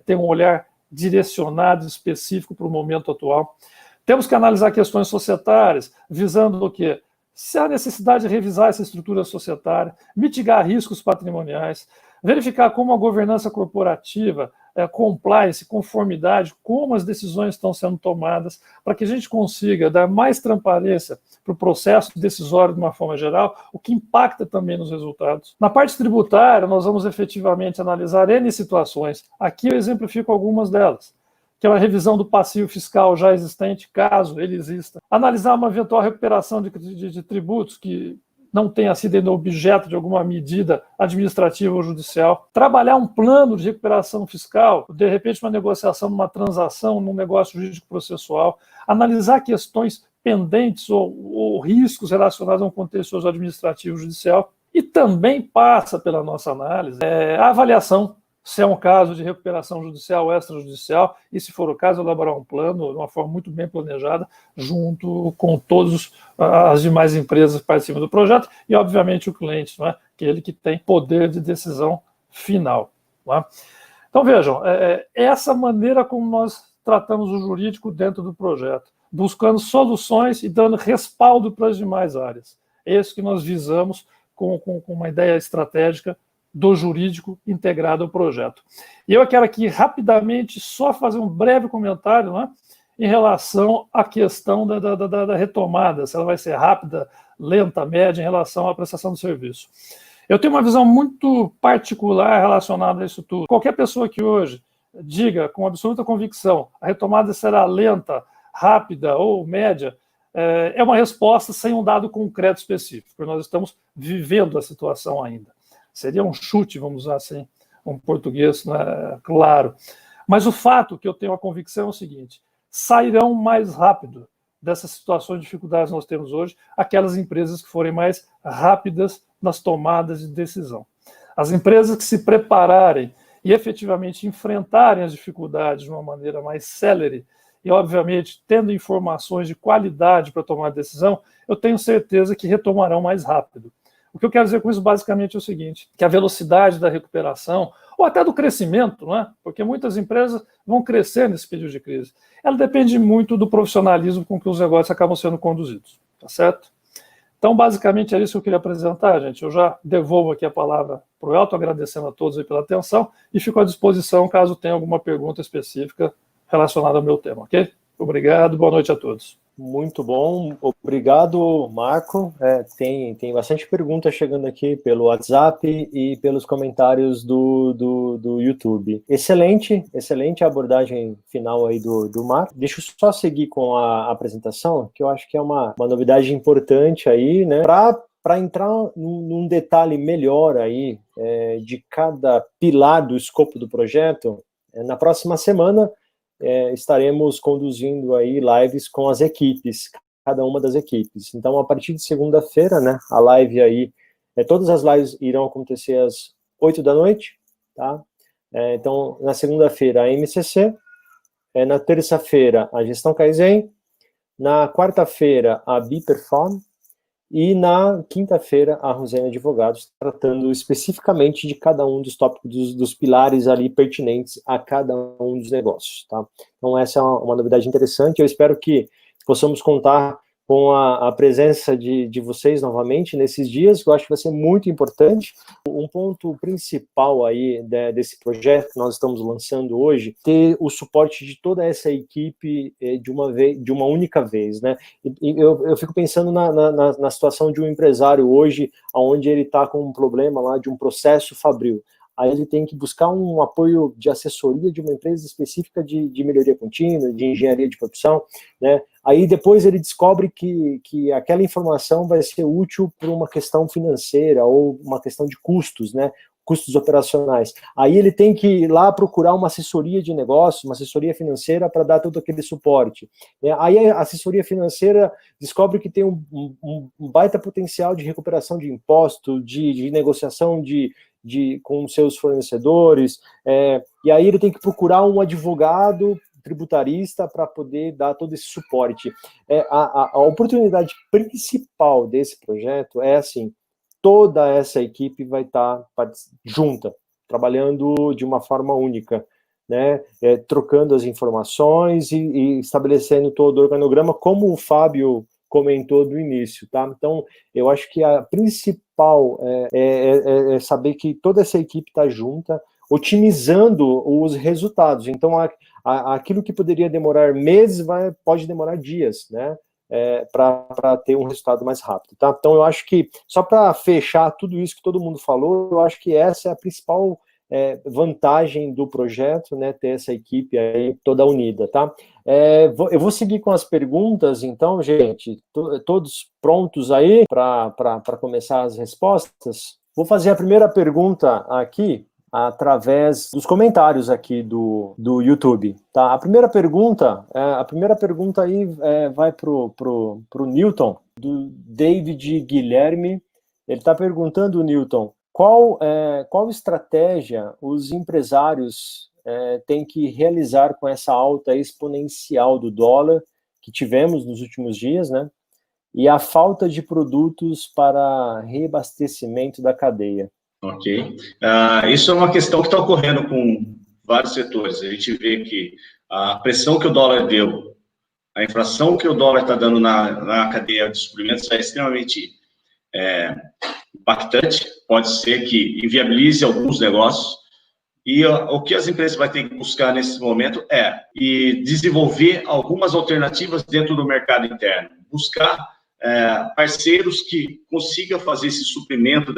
ter um olhar direcionado, específico para o momento atual. Temos que analisar questões societárias, visando o quê? Se há necessidade de revisar essa estrutura societária, mitigar riscos patrimoniais, verificar como a governança corporativa, compliance, conformidade, como as decisões estão sendo tomadas, para que a gente consiga dar mais transparência para o processo decisório de uma forma geral, o que impacta também nos resultados. Na parte tributária, nós vamos efetivamente analisar N situações. Aqui eu exemplifico algumas delas, que é a revisão do passivo fiscal já existente, caso ele exista. Analisar uma eventual recuperação de tributos que não tenha sido ainda objeto de alguma medida administrativa ou judicial. Trabalhar um plano de recuperação fiscal, de repente uma negociação, uma transação, num negócio jurídico processual. Analisar questões pendentes ou riscos relacionados a um contexto administrativo judicial. E também passa pela nossa análise a avaliação, se é um caso de recuperação judicial ou extrajudicial, e se for o caso, elaborar um plano de uma forma muito bem planejada, junto com todas as demais empresas que participam do projeto, e obviamente o cliente, não é? Aquele que tem poder de decisão final. Não é? Então vejam, essa maneira como nós tratamos o jurídico dentro do projeto, buscando soluções e dando respaldo para as demais áreas. É isso que nós visamos com uma ideia estratégica do jurídico integrado ao projeto. E eu quero aqui rapidamente só fazer um breve comentário, né, em relação à questão da retomada, se ela vai ser rápida, lenta, média, em relação à prestação do serviço. Eu tenho uma visão muito particular relacionada a isso tudo. Qualquer pessoa que hoje diga com absoluta convicção a retomada será lenta, rápida ou média, é uma resposta sem um dado concreto específico, porque nós estamos vivendo a situação ainda. Seria um chute, vamos usar assim, um português, né, claro. Mas o fato que eu tenho a convicção é o seguinte: sairão mais rápido dessas situações de dificuldades que nós temos hoje, aquelas empresas que forem mais rápidas nas tomadas de decisão. As empresas que se prepararem e efetivamente enfrentarem as dificuldades de uma maneira mais célere e, obviamente, tendo informações de qualidade para tomar decisão, eu tenho certeza que retomarão mais rápido. O que eu quero dizer com isso, basicamente, é o seguinte, que a velocidade da recuperação, ou até do crescimento, não é? Porque muitas empresas vão crescer nesse período de crise, ela depende muito do profissionalismo com que os negócios acabam sendo conduzidos, tá certo? Então, basicamente, é isso que eu queria apresentar, gente. Eu já devolvo aqui a palavra para o Elton, agradecendo a todos aí pela atenção, e fico à disposição caso tenha alguma pergunta específica relacionada ao meu tema, ok? Obrigado, boa noite a todos. Muito bom, obrigado, Marco. Tem bastante pergunta chegando aqui pelo WhatsApp e pelos comentários do YouTube. Excelente a abordagem final aí do Marco. Deixa eu só seguir com a apresentação, que eu acho que é uma novidade importante aí, né? Para entrar num detalhe melhor aí de cada pilar do escopo do projeto, na próxima semana estaremos conduzindo aí lives com as equipes, cada uma das equipes. Então, a partir de segunda-feira, né, a live aí, todas as lives irão acontecer às 8 da noite, tá? Então, na segunda-feira, a MCC, na terça-feira, a Gestão Kaizen, na quarta-feira, a Biperform, e na quinta-feira, a Rosane Advogados, tratando especificamente de cada um dos tópicos, dos pilares ali pertinentes a cada um dos negócios, tá? Então, essa é uma novidade interessante. Eu espero que possamos contar com a presença de vocês novamente nesses dias, que eu acho que vai ser muito importante. Um ponto principal aí desse projeto que nós estamos lançando hoje, ter o suporte de toda essa equipe de uma única vez, né? E eu fico pensando na situação de um empresário hoje, onde ele está com um problema lá de um processo fabril. Aí ele tem que buscar um apoio de assessoria de uma empresa específica de melhoria contínua, de engenharia de produção, né? Aí depois ele descobre que aquela informação vai ser útil para uma questão financeira ou uma questão de custos, né? Custos operacionais. Aí ele tem que ir lá procurar uma assessoria de negócio, uma assessoria financeira para dar todo aquele suporte, né? Aí a assessoria financeira descobre que tem um baita potencial de recuperação de imposto, de negociação com seus fornecedores, e aí ele tem que procurar um advogado tributarista para poder dar todo esse suporte. A oportunidade principal desse projeto é assim, toda essa equipe vai estar junta, trabalhando de uma forma única, né? Trocando as informações e estabelecendo todo o organograma, como o Fábio comentou do início, tá? Então, eu acho que a principal é saber que toda essa equipe está junta, otimizando os resultados. Então, aquilo que poderia demorar meses pode demorar dias, né? Para ter um resultado mais rápido, tá? Então, eu acho que, só para fechar tudo isso que todo mundo falou, eu acho que essa é a principal vantagem do projeto, né, ter essa equipe aí toda unida, tá? Eu vou seguir com as perguntas, então, gente, todos prontos aí para começar as respostas? Vou fazer a primeira pergunta aqui, através dos comentários aqui do YouTube, tá? A primeira pergunta aí vai pro Newton, do David Guilherme. Ele está perguntando, Newton, qual estratégia os empresários têm que realizar com essa alta exponencial do dólar que tivemos nos últimos dias, né? E a falta de produtos para reabastecimento da cadeia. Ok. Isso é uma questão que está ocorrendo com vários setores. A gente vê que a pressão que o dólar deu, a inflação que o dólar está dando na cadeia de suprimentos é extremamente impactante. Pode ser que inviabilize alguns negócios. E o que as empresas vão ter que buscar nesse momento e desenvolver algumas alternativas dentro do mercado interno. Buscar parceiros que consigam fazer esse suprimento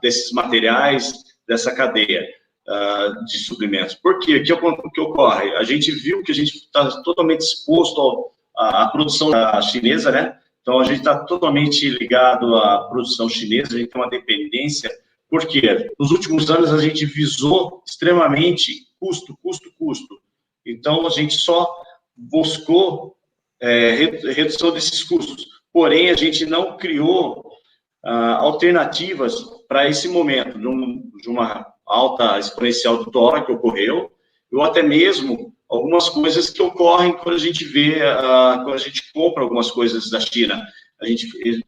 desses materiais, dessa cadeia de suprimentos. Por quê? O que ocorre? A gente viu que a gente está totalmente exposto à produção chinesa, né? Então, a gente está totalmente ligado à produção chinesa, a gente tem uma dependência, porque nos últimos anos a gente visou extremamente custo. Então, a gente só buscou redução desses custos. Porém, a gente não criou alternativas para esse momento, de uma alta exponencial do dólar que ocorreu, ou até mesmo algumas coisas que ocorrem quando a gente quando a gente compra algumas coisas da China. A gente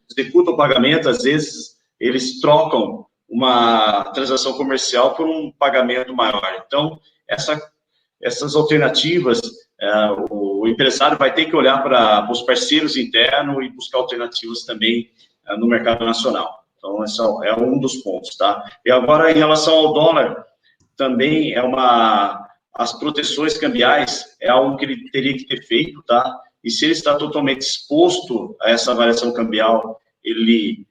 executa o pagamento, às vezes eles trocam uma transação comercial por um pagamento maior. Então, essas alternativas, o empresário vai ter que olhar para os parceiros internos e buscar alternativas também no mercado nacional. Então, esse é um dos pontos, tá? E agora, em relação ao dólar, também as proteções cambiais é algo que ele teria que ter feito, tá? E se ele está totalmente exposto a essa variação cambial, ele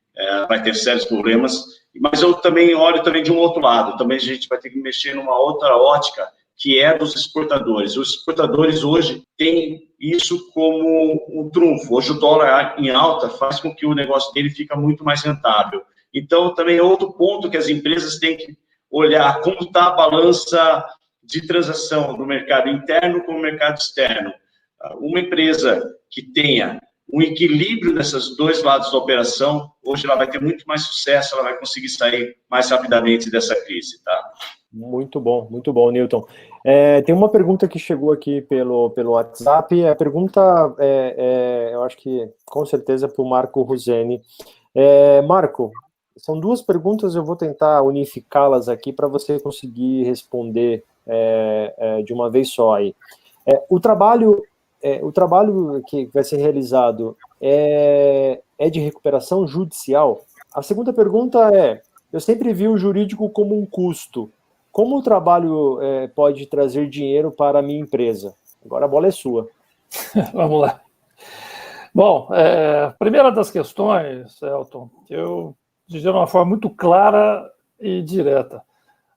vai ter sérios problemas. Mas eu também olho também de um outro lado, também a gente vai ter que mexer numa outra ótica, que é dos exportadores. Os exportadores hoje têm isso como um trunfo. Hoje o dólar em alta faz com que o negócio dele fica muito mais rentável. Então, também é outro ponto que as empresas têm que olhar como está a balança de transação no mercado interno com o mercado externo. Uma empresa que tenha um equilíbrio nesses dois lados da operação, hoje ela vai ter muito mais sucesso, ela vai conseguir sair mais rapidamente dessa crise, tá? Muito bom, Newton. Tem uma pergunta que chegou aqui pelo WhatsApp, a pergunta eu acho que com certeza para o Marco Ruzeni. Marco, são duas perguntas, eu vou tentar unificá-las aqui para você conseguir responder de uma vez só aí. O trabalho que vai ser realizado é de recuperação judicial? A segunda pergunta eu sempre vi o jurídico como um custo. Como o trabalho pode trazer dinheiro para a minha empresa? Agora a bola é sua. Vamos lá. Bom, primeira das questões, Elton, eu diria de uma forma muito clara e direta.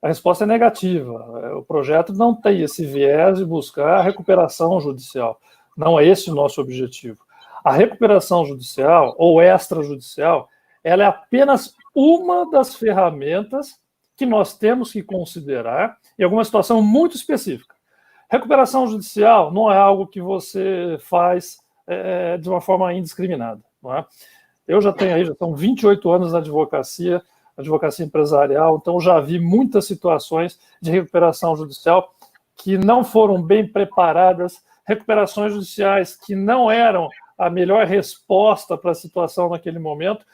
A resposta é negativa. O projeto não tem esse viés de buscar a recuperação judicial. Não é esse o nosso objetivo. A recuperação judicial ou extrajudicial, ela é apenas uma das ferramentas que nós temos que considerar em alguma situação muito específica. Recuperação judicial não é algo que você faz de uma forma indiscriminada. Não é? Eu já são 28 anos na advocacia empresarial, então já vi muitas situações de recuperação judicial que não foram bem preparadas, recuperações judiciais que não eram a melhor resposta para a situação naquele momento.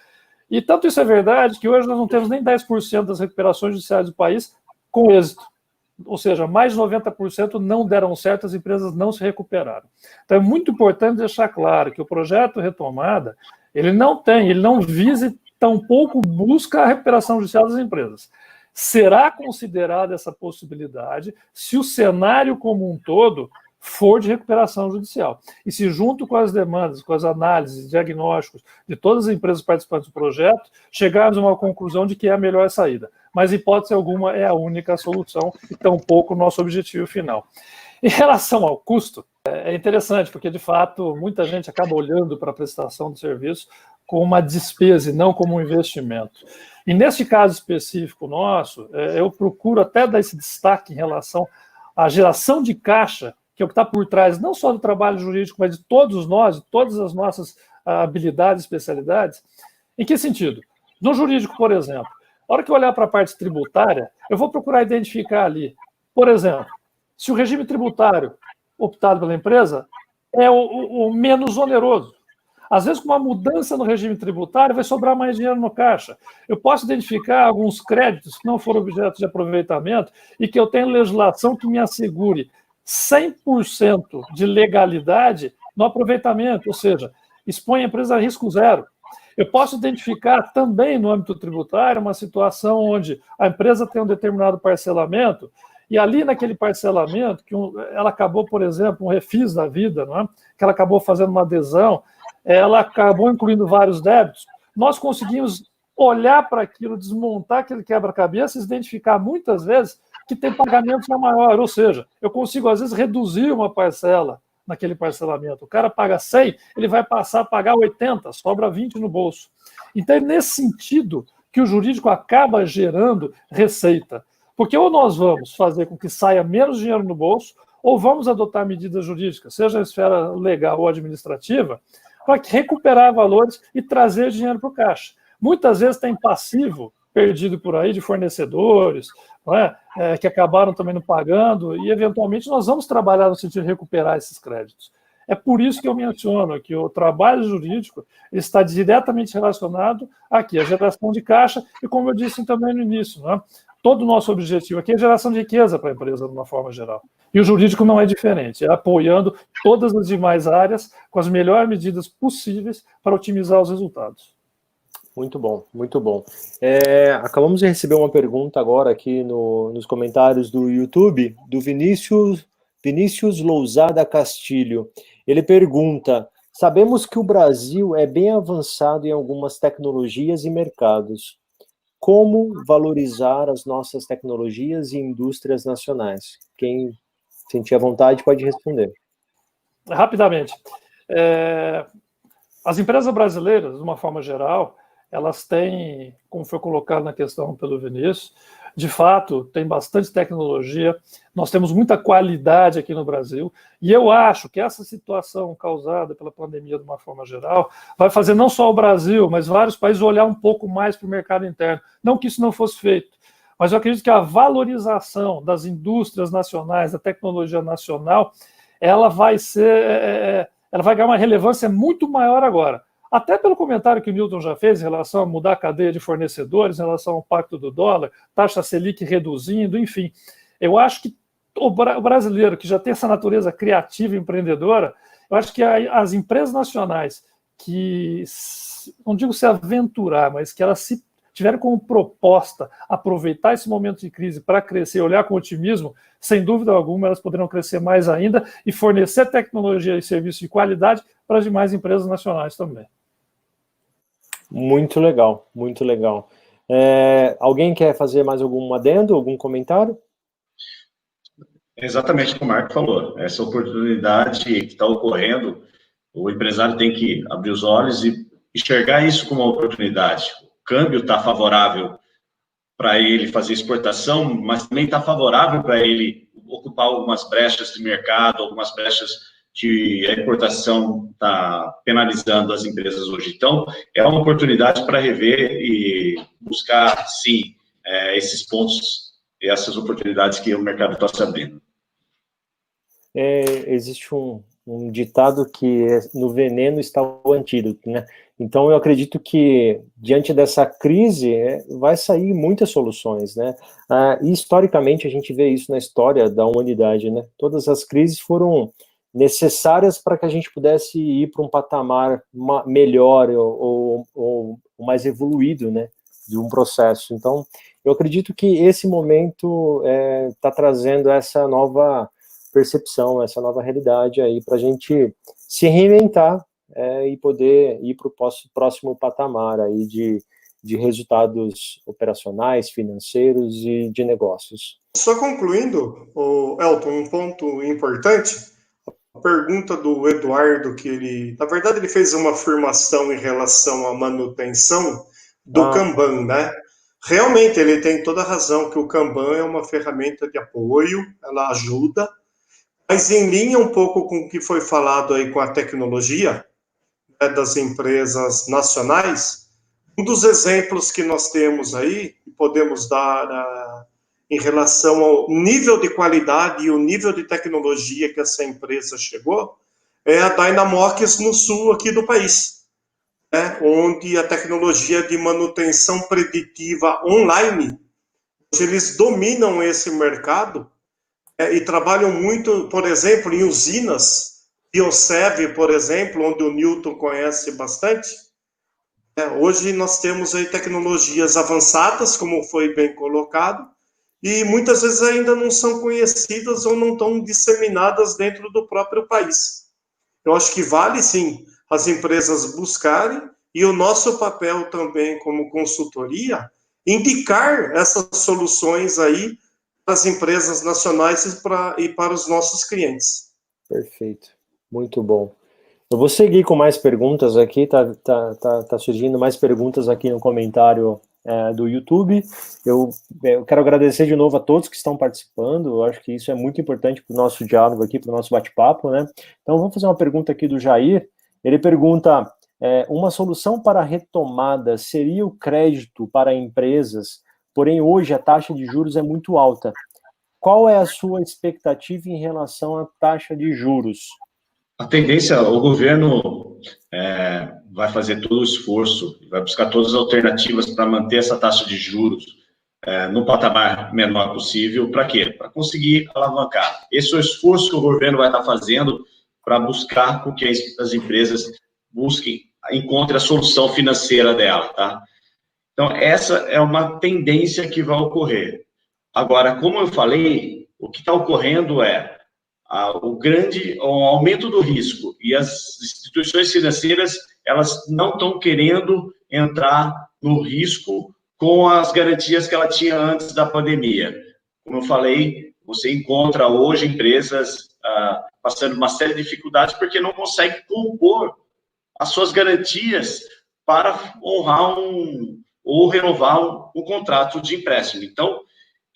E tanto isso é verdade que hoje nós não temos nem 10% das recuperações judiciais do país com êxito. Ou seja, mais de 90% não deram certo, as empresas não se recuperaram. Então é muito importante deixar claro que o projeto Retomada, ele não visa e tampouco busca a recuperação judicial das empresas. Será considerada essa possibilidade se o cenário como um todo for de recuperação judicial. E se junto com as demandas, com as análises, diagnósticos de todas as empresas participantes do projeto, chegarmos a uma conclusão de que é a melhor saída. Mas, hipótese alguma, é a única solução e tampouco o nosso objetivo final. Em relação ao custo, é interessante, porque, de fato, muita gente acaba olhando para a prestação de serviço como uma despesa e não como um investimento. E, nesse caso específico nosso, eu procuro até dar esse destaque em relação à geração de caixa, que é o que está por trás, não só do trabalho jurídico, mas de todos nós, de todas as nossas habilidades, especialidades. Em que sentido? No jurídico, por exemplo, a hora que eu olhar para a parte tributária, eu vou procurar identificar ali, por exemplo, se o regime tributário optado pela empresa é o menos oneroso. Às vezes, com uma mudança no regime tributário, vai sobrar mais dinheiro no caixa. Eu posso identificar alguns créditos que não foram objeto de aproveitamento e que eu tenho legislação que me assegure 100% de legalidade no aproveitamento, ou seja, expõe a empresa a risco zero. Eu posso identificar também no âmbito tributário uma situação onde a empresa tem um determinado parcelamento e ali naquele parcelamento, que ela acabou, por exemplo, um refis da vida, não é? Que ela acabou fazendo uma adesão, ela acabou incluindo vários débitos, nós conseguimos olhar para aquilo, desmontar aquele quebra-cabeça e identificar muitas vezes que tem pagamento maior, ou seja, eu consigo às vezes reduzir uma parcela naquele parcelamento. O cara paga 100, ele vai passar a pagar 80, sobra 20 no bolso. Então é nesse sentido que o jurídico acaba gerando receita. Porque ou nós vamos fazer com que saia menos dinheiro no bolso, ou vamos adotar medidas jurídicas, seja na esfera legal ou administrativa, para recuperar valores e trazer dinheiro para o caixa. Muitas vezes tem passivo perdido por aí de fornecedores, não é? Que acabaram também não pagando, e eventualmente nós vamos trabalhar no sentido de recuperar esses créditos. É por isso que eu menciono que o trabalho jurídico está diretamente relacionado aqui à geração de caixa, e como eu disse também no início, né? Todo o nosso objetivo aqui é geração de riqueza para a empresa de uma forma geral. E o jurídico não é diferente, é apoiando todas as demais áreas com as melhores medidas possíveis para otimizar os resultados. Muito bom, muito bom. Acabamos de receber uma pergunta agora aqui nos comentários do YouTube, do Vinícius Lousada Castilho. Ele pergunta: sabemos que o Brasil é bem avançado em algumas tecnologias e mercados. Como valorizar as nossas tecnologias e indústrias nacionais? Quem sentir à vontade pode responder. Rapidamente. As empresas brasileiras, de uma forma geral, elas têm, como foi colocado na questão pelo Vinícius, de fato, tem bastante tecnologia, nós temos muita qualidade aqui no Brasil, e eu acho que essa situação causada pela pandemia, de uma forma geral, vai fazer não só o Brasil, mas vários países olhar um pouco mais para o mercado interno. Não que isso não fosse feito, mas eu acredito que a valorização das indústrias nacionais, da tecnologia nacional, ela vai ganhar uma relevância muito maior agora. Até pelo comentário que o Newton já fez em relação a mudar a cadeia de fornecedores, em relação ao pacto do dólar, taxa Selic reduzindo, enfim. Eu acho que o brasileiro, que já tem essa natureza criativa e empreendedora, eu acho que as empresas nacionais que, não digo se aventurar, mas que elas se tiveram como proposta aproveitar esse momento de crise para crescer, olhar com otimismo, sem dúvida alguma, elas poderão crescer mais ainda e fornecer tecnologia e serviço de qualidade para as demais empresas nacionais também. Muito legal, muito legal. Alguém quer fazer mais algum adendo, algum comentário? Exatamente o que o Marco falou. Essa oportunidade que está ocorrendo, o empresário tem que abrir os olhos e enxergar isso como uma oportunidade. O câmbio está favorável para ele fazer exportação, mas também está favorável para ele ocupar algumas brechas de mercado, algumas brechas de exportação está penalizando as empresas hoje. Então, é uma oportunidade para rever e buscar, sim, esses pontos e essas oportunidades que o mercado está se abrindo. Existe um ditado que no veneno está o antídoto, né? Então, eu acredito que, diante dessa crise, vai sair muitas soluções, né? E, historicamente, a gente vê isso na história da humanidade, né? Todas as crises foram necessárias para que a gente pudesse ir para um patamar melhor ou mais evoluído, né? De um processo. Então, eu acredito que esse momento está trazendo essa nova percepção, essa nova realidade aí para a gente se reinventar e poder ir para o próximo patamar aí de resultados operacionais, financeiros e de negócios. Só concluindo, Elton, um ponto importante, a pergunta do Eduardo, que na verdade ele fez uma afirmação em relação à manutenção do Kanban, né? Realmente ele tem toda a razão que o Kanban é uma ferramenta de apoio, ela ajuda, mas em linha um pouco com o que foi falado aí com a tecnologia, né, das empresas nacionais, um dos exemplos que nós temos aí, que podemos dar em relação ao nível de qualidade e o nível de tecnologia que essa empresa chegou, é a Dynamox no sul aqui do país, né, onde a tecnologia de manutenção preditiva online, eles dominam esse mercado, e trabalham muito, por exemplo, em usinas, Biosev, por exemplo, onde o Newton conhece bastante. Hoje nós temos aí tecnologias avançadas, como foi bem colocado, e muitas vezes ainda não são conhecidas ou não estão disseminadas dentro do próprio país. Eu acho que vale, sim, as empresas buscarem, e o nosso papel também como consultoria, indicar essas soluções aí para as empresas nacionais e para os nossos clientes. Perfeito, muito bom. Eu vou seguir com mais perguntas aqui, tá surgindo mais perguntas aqui no comentário do YouTube. Eu quero agradecer de novo a todos que estão participando. Eu acho que isso é muito importante para o nosso diálogo aqui, para o nosso bate-papo, né? Então, vamos fazer uma pergunta aqui do Jair. Ele pergunta, uma solução para a retomada seria o crédito para empresas, porém hoje a taxa de juros é muito alta. Qual é a sua expectativa em relação à taxa de juros? A tendência, o governo vai fazer todo o esforço, vai buscar todas as alternativas para manter essa taxa de juros no patamar menor possível. Para quê? Para conseguir alavancar. Esse é o esforço que o governo vai estar fazendo para buscar com que as empresas encontrem a solução financeira dela, tá? Então, essa é uma tendência que vai ocorrer. Agora, como eu falei, o que está ocorrendo é o aumento do risco, e as instituições financeiras, elas não estão querendo entrar no risco com as garantias que ela tinha antes da pandemia. Como eu falei, você encontra hoje empresas passando uma série de dificuldades porque não conseguem compor as suas garantias para honrar ou renovar um contrato de empréstimo. Então,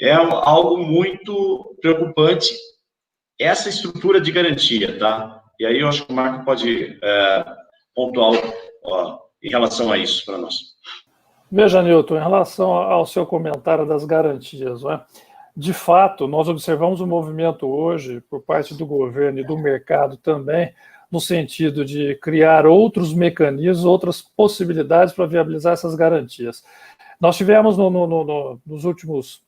é algo muito preocupante essa estrutura de garantia, tá? E aí eu acho que o Marco pode pontuar em relação a isso para nós. Veja, Newton, em relação ao seu comentário das garantias, não é? De fato, nós observamos um movimento hoje, por parte do governo e do mercado também, no sentido de criar outros mecanismos, outras possibilidades para viabilizar essas garantias. Nós tivemos nos últimos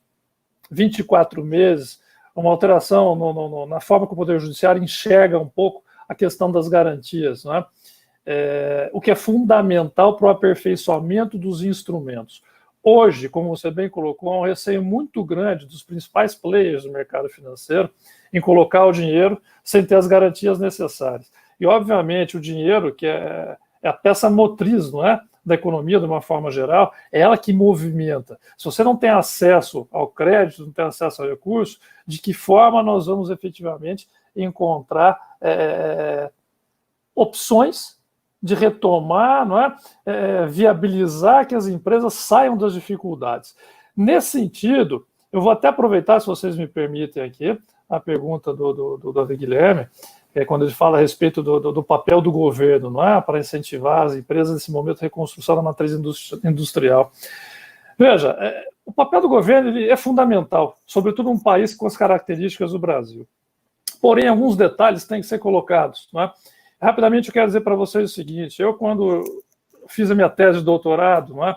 24 meses uma alteração na forma que o Poder Judiciário enxerga um pouco a questão das garantias, não é? O que é fundamental para o aperfeiçoamento dos instrumentos. Hoje, como você bem colocou, há um receio muito grande dos principais players do mercado financeiro em colocar o dinheiro sem ter as garantias necessárias. E, obviamente, o dinheiro, que é a peça motriz, não é, da economia, de uma forma geral, é ela que movimenta. Se você não tem acesso ao crédito, não tem acesso ao recurso, de que forma nós vamos efetivamente encontrar opções de retomar, não é? Viabilizar que as empresas saiam das dificuldades. Nesse sentido, eu vou até aproveitar, se vocês me permitem aqui, a pergunta do Davi Guilherme, quando ele fala a respeito do papel do governo, não é? Para incentivar as empresas nesse momento de reconstrução da matriz industrial. Veja, o papel do governo ele é fundamental, sobretudo num país com as características do Brasil. Porém, alguns detalhes têm que ser colocados, não é? Rapidamente, eu quero dizer para vocês o seguinte, eu, quando fiz a minha tese de doutorado, não é,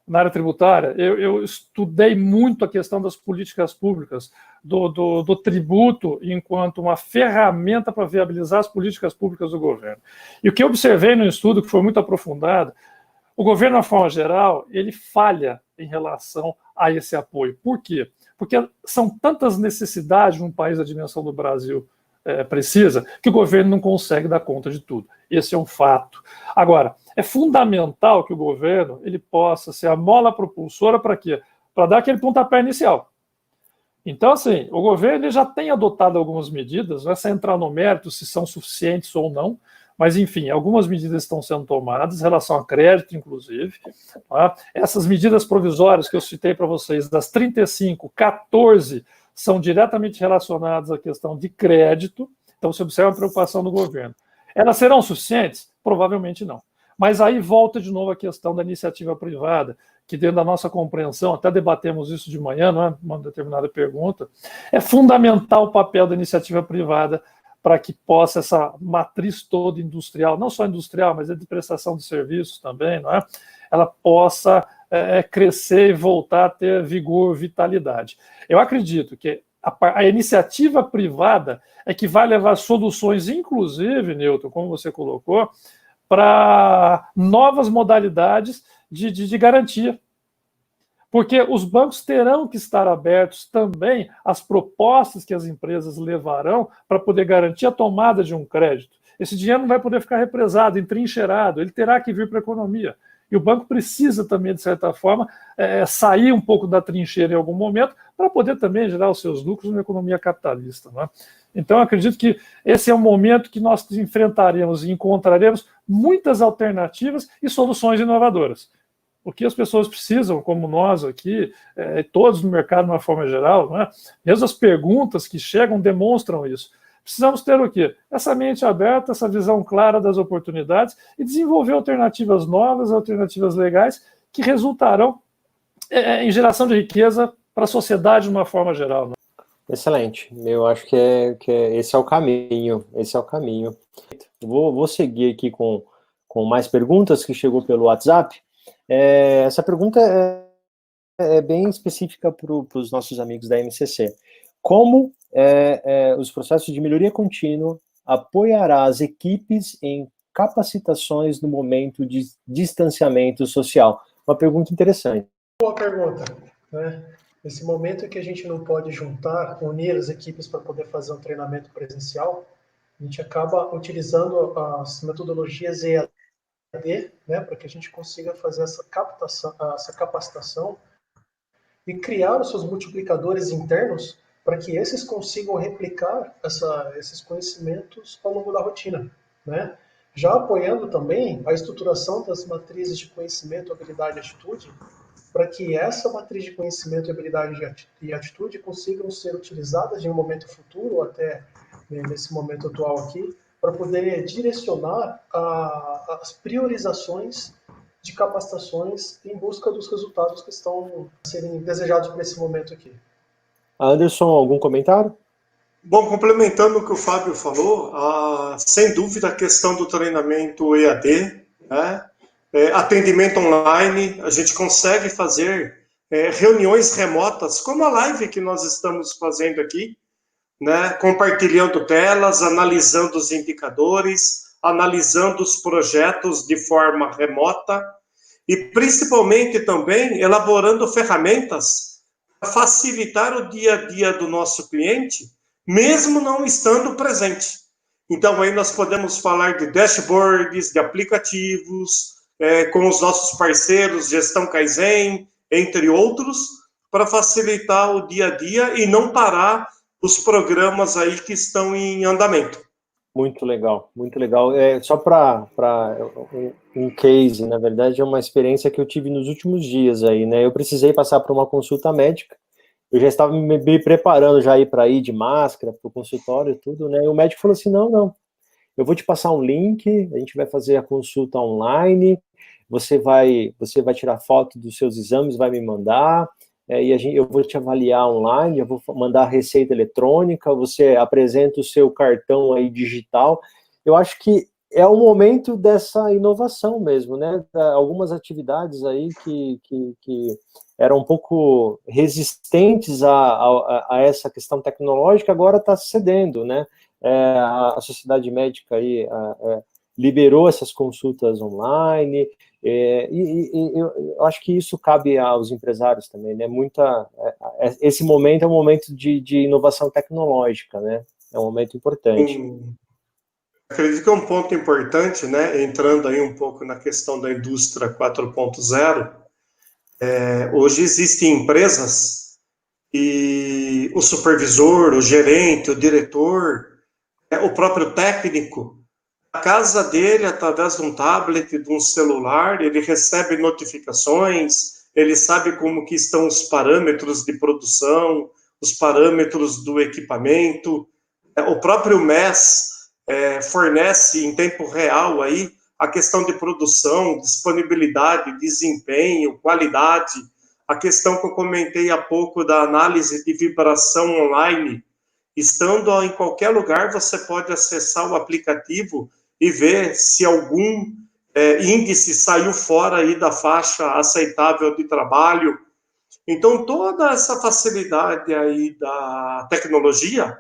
na área tributária, eu estudei muito a questão das políticas públicas, do tributo enquanto uma ferramenta para viabilizar as políticas públicas do governo. E o que eu observei no estudo, que foi muito aprofundado, o governo, de uma forma geral, ele falha em relação a esse apoio. Por quê? Porque são tantas necessidades num país da dimensão do Brasil precisa, que o governo não consegue dar conta de tudo. Esse é um fato. Agora, é fundamental que o governo ele possa ser a mola propulsora para quê? Para dar aquele pontapé inicial. Então, assim, o governo ele já tem adotado algumas medidas, não é sem entrar no mérito se são suficientes ou não, mas, enfim, algumas medidas estão sendo tomadas em relação a crédito, inclusive. Tá? Essas medidas provisórias que eu citei para vocês, das 35, 14 são diretamente relacionadas à questão de crédito, então você observa a preocupação do governo. Elas serão suficientes? Provavelmente não. Mas aí volta de novo a questão da iniciativa privada, que dentro da nossa compreensão, até debatemos isso de manhã, não é? Uma determinada pergunta, é fundamental o papel da iniciativa privada para que possa essa matriz toda industrial, não só industrial, mas de prestação de serviços também, não é? Ela possa crescer e voltar a ter vigor, vitalidade. Eu acredito que a iniciativa privada é que vai levar soluções, inclusive, Newton, como você colocou, para novas modalidades de garantia. Porque os bancos terão que estar abertos também às propostas que as empresas levarão para poder garantir a tomada de um crédito. Esse dinheiro não vai poder ficar represado, entrincheirado, ele terá que vir para a economia. E o banco precisa também, de certa forma, sair um pouco da trincheira em algum momento para poder também gerar os seus lucros na economia capitalista. Não é? Então, eu acredito que esse é um momento que nós enfrentaremos e encontraremos muitas alternativas e soluções inovadoras. O que as pessoas precisam, como nós aqui, todos no mercado de uma forma geral, né? Mesmo as perguntas que chegam demonstram isso. Precisamos ter o quê? Essa mente aberta, essa visão clara das oportunidades e desenvolver alternativas novas, alternativas legais que resultarão em geração de riqueza para a sociedade de uma forma geral. Né? Excelente. Eu acho que esse é o caminho. Esse é o caminho. Vou seguir aqui com mais perguntas que chegou pelo WhatsApp. Essa pergunta é bem específica para os nossos amigos da MCC. Como os processos de melhoria contínua apoiará as equipes em capacitações no momento de distanciamento social? Uma pergunta interessante. Boa pergunta, né? Nesse momento em que a gente não pode unir as equipes para poder fazer um treinamento presencial, a gente acaba utilizando as metodologias EAD, né, para que a gente consiga fazer essa capacitação e criar os seus multiplicadores internos para que esses consigam replicar esses conhecimentos ao longo da rotina, né? Já apoiando também a estruturação das matrizes de conhecimento, habilidade e atitude, para que essa matriz de conhecimento, habilidade e atitude consigam ser utilizadas em um momento futuro, ou até nesse momento atual aqui, para poder direcionar as priorizações de capacitações em busca dos resultados que estão a serem desejados para esse momento aqui. Anderson, algum comentário? Bom, complementando o que o Fábio falou, sem dúvida a questão do treinamento EAD, né? Atendimento online, a gente consegue fazer reuniões remotas, como a live que nós estamos fazendo aqui, né? Compartilhando telas, analisando os indicadores, analisando os projetos de forma remota e principalmente também elaborando ferramentas para facilitar o dia a dia do nosso cliente, mesmo não estando presente. Então aí nós podemos falar de dashboards, de aplicativos, com os nossos parceiros, Gestão Kaizen, entre outros, para facilitar o dia a dia e não parar os programas aí que estão em andamento. Muito legal, muito legal. Só para um case, na verdade, é uma experiência que eu tive nos últimos dias aí, né? Eu precisei passar por uma consulta médica, eu já estava me preparando já para ir de máscara para o consultório e tudo, né? E o médico falou assim, não, eu vou te passar um link, a gente vai fazer a consulta online, você vai tirar foto dos seus exames, vai me mandar, eu vou te avaliar online, eu vou mandar a receita eletrônica, você apresenta o seu cartão aí digital. Eu acho que é o momento dessa inovação mesmo, né? Algumas atividades aí que eram um pouco resistentes a essa questão tecnológica, agora está cedendo, né? A sociedade médica aí liberou essas consultas online, eu acho que isso cabe aos empresários também, né? Esse momento é um momento de inovação tecnológica, né? É um momento importante. Acredito que é um ponto importante, né? Entrando aí um pouco na questão da indústria 4.0, hoje existem empresas e o supervisor, o gerente, o diretor, o próprio técnico, a casa dele, através de um tablet, de um celular, ele recebe notificações, ele sabe como que estão os parâmetros de produção, os parâmetros do equipamento. O próprio MES fornece em tempo real aí a questão de produção, disponibilidade, desempenho, qualidade. A questão que eu comentei há pouco da análise de vibração online. Estando em qualquer lugar, você pode acessar o aplicativo e ver se algum índice saiu fora aí da faixa aceitável de trabalho. Então, toda essa facilidade aí da tecnologia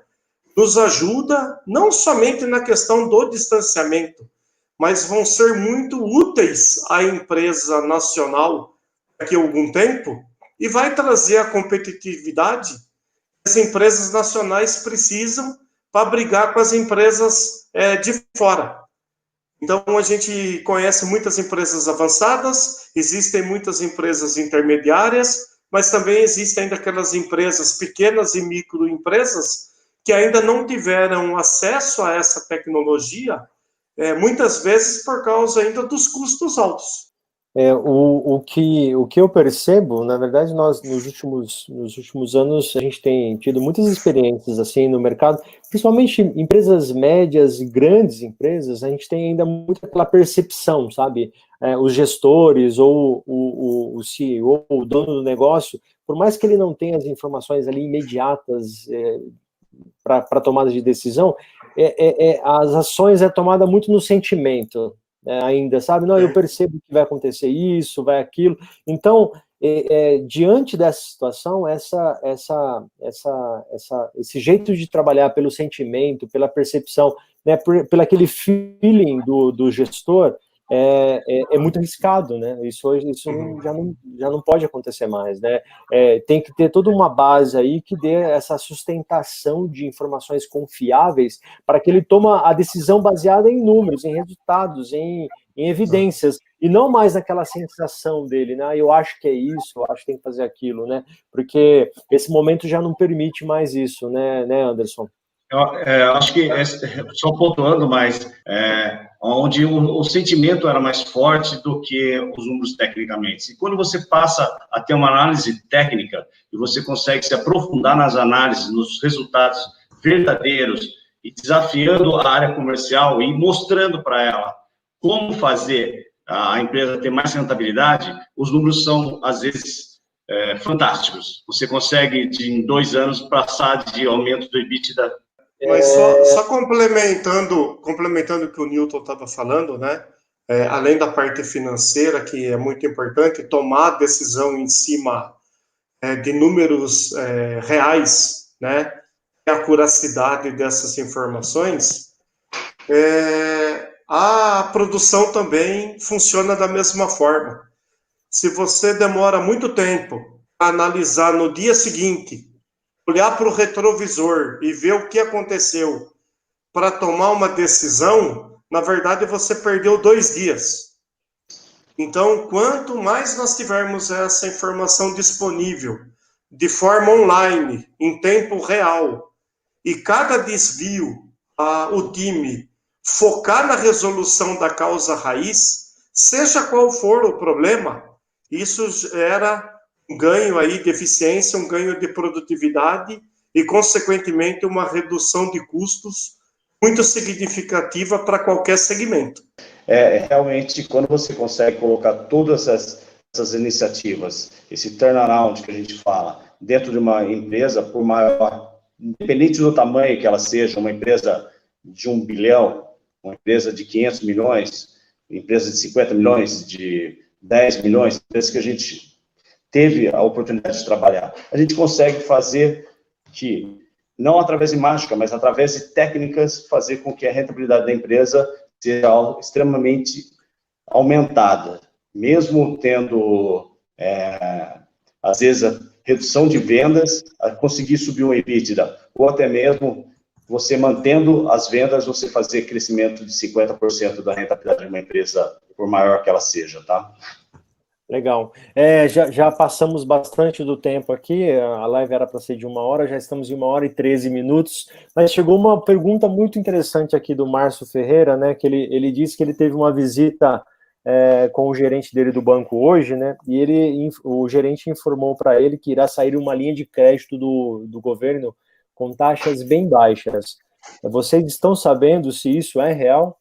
nos ajuda, não somente na questão do distanciamento, mas vão ser muito úteis à empresa nacional daqui a algum tempo e vai trazer a competitividade que as empresas nacionais precisam para brigar com as empresas de fora. Então, a gente conhece muitas empresas avançadas, existem muitas empresas intermediárias, mas também existem ainda aquelas empresas pequenas e microempresas que ainda não tiveram acesso a essa tecnologia, muitas vezes por causa ainda dos custos altos. O que eu percebo, na verdade, nós nos últimos anos a gente tem tido muitas experiências assim no mercado, principalmente empresas médias e grandes empresas, a gente tem ainda muito aquela percepção, sabe? Os gestores ou o CEO, o dono do negócio, por mais que ele não tenha as informações ali imediatas para tomada de decisão, as ações é tomada muito no sentimento. Ainda, sabe? Não, eu percebo que vai acontecer isso, vai aquilo. Então, diante dessa situação, esse jeito de trabalhar pelo sentimento, pela percepção, né, pelo aquele feeling do gestor, é muito arriscado, né? Isso já não pode acontecer mais, né? Tem que ter toda uma base aí que dê essa sustentação de informações confiáveis para que ele toma a decisão baseada em números, em resultados, em evidências, e não mais naquela sensação dele, né? Eu acho que é isso, eu acho que tem que fazer aquilo, né? Porque esse momento já não permite mais isso, né, Anderson? Eu acho que, só pontuando mais, onde o sentimento era mais forte do que os números tecnicamente. E quando você passa a ter uma análise técnica e você consegue se aprofundar nas análises, nos resultados verdadeiros e desafiando a área comercial e mostrando para ela como fazer a empresa ter mais rentabilidade, os números são, às vezes, fantásticos. Você consegue, em 2 anos, passar de aumento do EBITDA. Mas só complementando o que o Newton estava falando, né? Além da parte financeira, que é muito importante, tomar a decisão em cima de números reais, né? A acuracidade dessas informações, a produção também funciona da mesma forma. Se você demora muito tempo a analisar no dia seguinte, olhar para o retrovisor e ver o que aconteceu para tomar uma decisão, na verdade você perdeu 2 dias. Então, quanto mais nós tivermos essa informação disponível de forma online, em tempo real, e cada desvio, o time focar na resolução da causa raiz, seja qual for o problema, isso gera um ganho aí de eficiência, um ganho de produtividade e, consequentemente, uma redução de custos muito significativa para qualquer segmento. Realmente, quando você consegue colocar todas essas iniciativas, esse turnaround que a gente fala, dentro de uma empresa, por maior, independente do tamanho que ela seja, uma empresa de 1 bilhão, uma empresa de 500 milhões, empresa de 50 milhões, de 10 milhões, empresas que a gente teve a oportunidade de trabalhar. A gente consegue fazer que, não através de mágica, mas através de técnicas, fazer com que a rentabilidade da empresa seja extremamente aumentada, mesmo tendo, às vezes, a redução de vendas, a conseguir subir um EBITDA, ou até mesmo você mantendo as vendas, você fazer crescimento de 50% da rentabilidade de uma empresa, por maior que ela seja, tá? Legal. Já passamos bastante do tempo aqui, a live era para ser de 1 hora, já estamos em 1 hora e 13 minutos, mas chegou uma pergunta muito interessante aqui do Márcio Ferreira, né, que ele disse que ele teve uma visita com o gerente dele do banco hoje, né, e o gerente informou para ele que irá sair uma linha de crédito do governo com taxas bem baixas. Vocês estão sabendo se isso é real?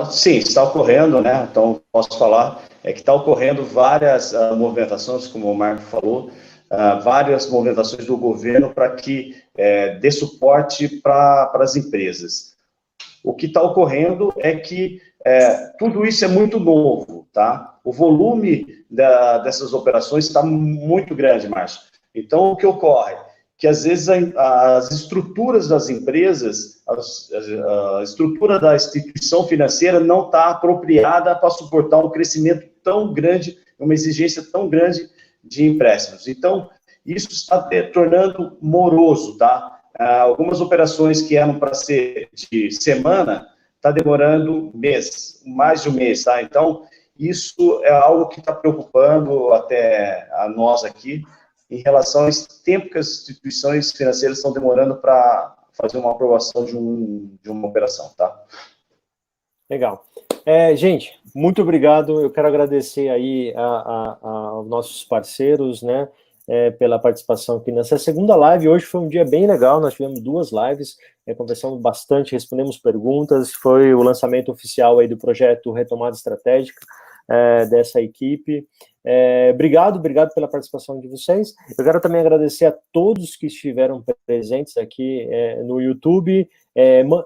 Sim, está ocorrendo, né? Então, posso falar, que está ocorrendo várias movimentações, como o Marco falou, várias movimentações do governo para que dê suporte para as empresas. O que está ocorrendo é que tudo isso é muito novo, tá? O volume dessas operações está muito grande, Márcio. Então, o que ocorre? Que às vezes as estruturas das empresas, a estrutura da instituição financeira não está apropriada para suportar um crescimento tão grande, uma exigência tão grande de empréstimos. Então, isso está tornando moroso, tá? Algumas operações que eram para ser de semana, está demorando mais de um mês, tá? Então, isso é algo que está preocupando até a nós aqui, em relação ao tempo que as instituições financeiras estão demorando para fazer uma aprovação de uma operação, tá? Legal. Gente, muito obrigado. Eu quero agradecer aí aos nossos parceiros, né, pela participação aqui nessa segunda live. Hoje foi um dia bem legal, nós tivemos 2 lives, conversamos bastante, respondemos perguntas, foi o lançamento oficial aí do projeto Retomada Estratégica dessa equipe. Obrigado pela participação de vocês. Eu quero também agradecer a todos que estiveram presentes aqui no YouTube,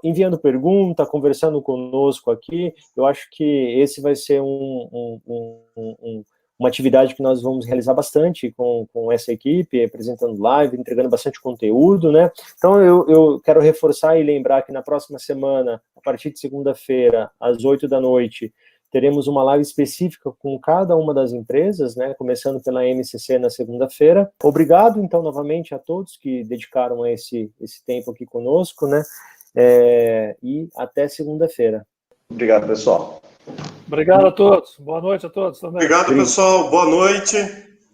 enviando pergunta, conversando conosco aqui. Eu acho que esse vai ser uma atividade que nós vamos realizar bastante com essa equipe, apresentando live, entregando bastante conteúdo, né? Então, eu quero reforçar e lembrar que na próxima semana, a partir de segunda-feira, às 8 da noite, teremos uma live específica com cada uma das empresas, né, começando pela MCC na segunda-feira. Obrigado, então, novamente a todos que dedicaram esse tempo aqui conosco, né, e até segunda-feira. Obrigado, pessoal. Obrigado a todos. Boa noite a todos também. Obrigado, pessoal. Boa noite.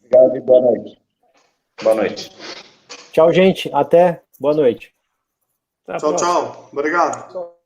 Obrigado e boa noite. Boa noite. Tchau, gente. Até. Boa noite. Até a Tchau, próxima. tchau. Obrigado.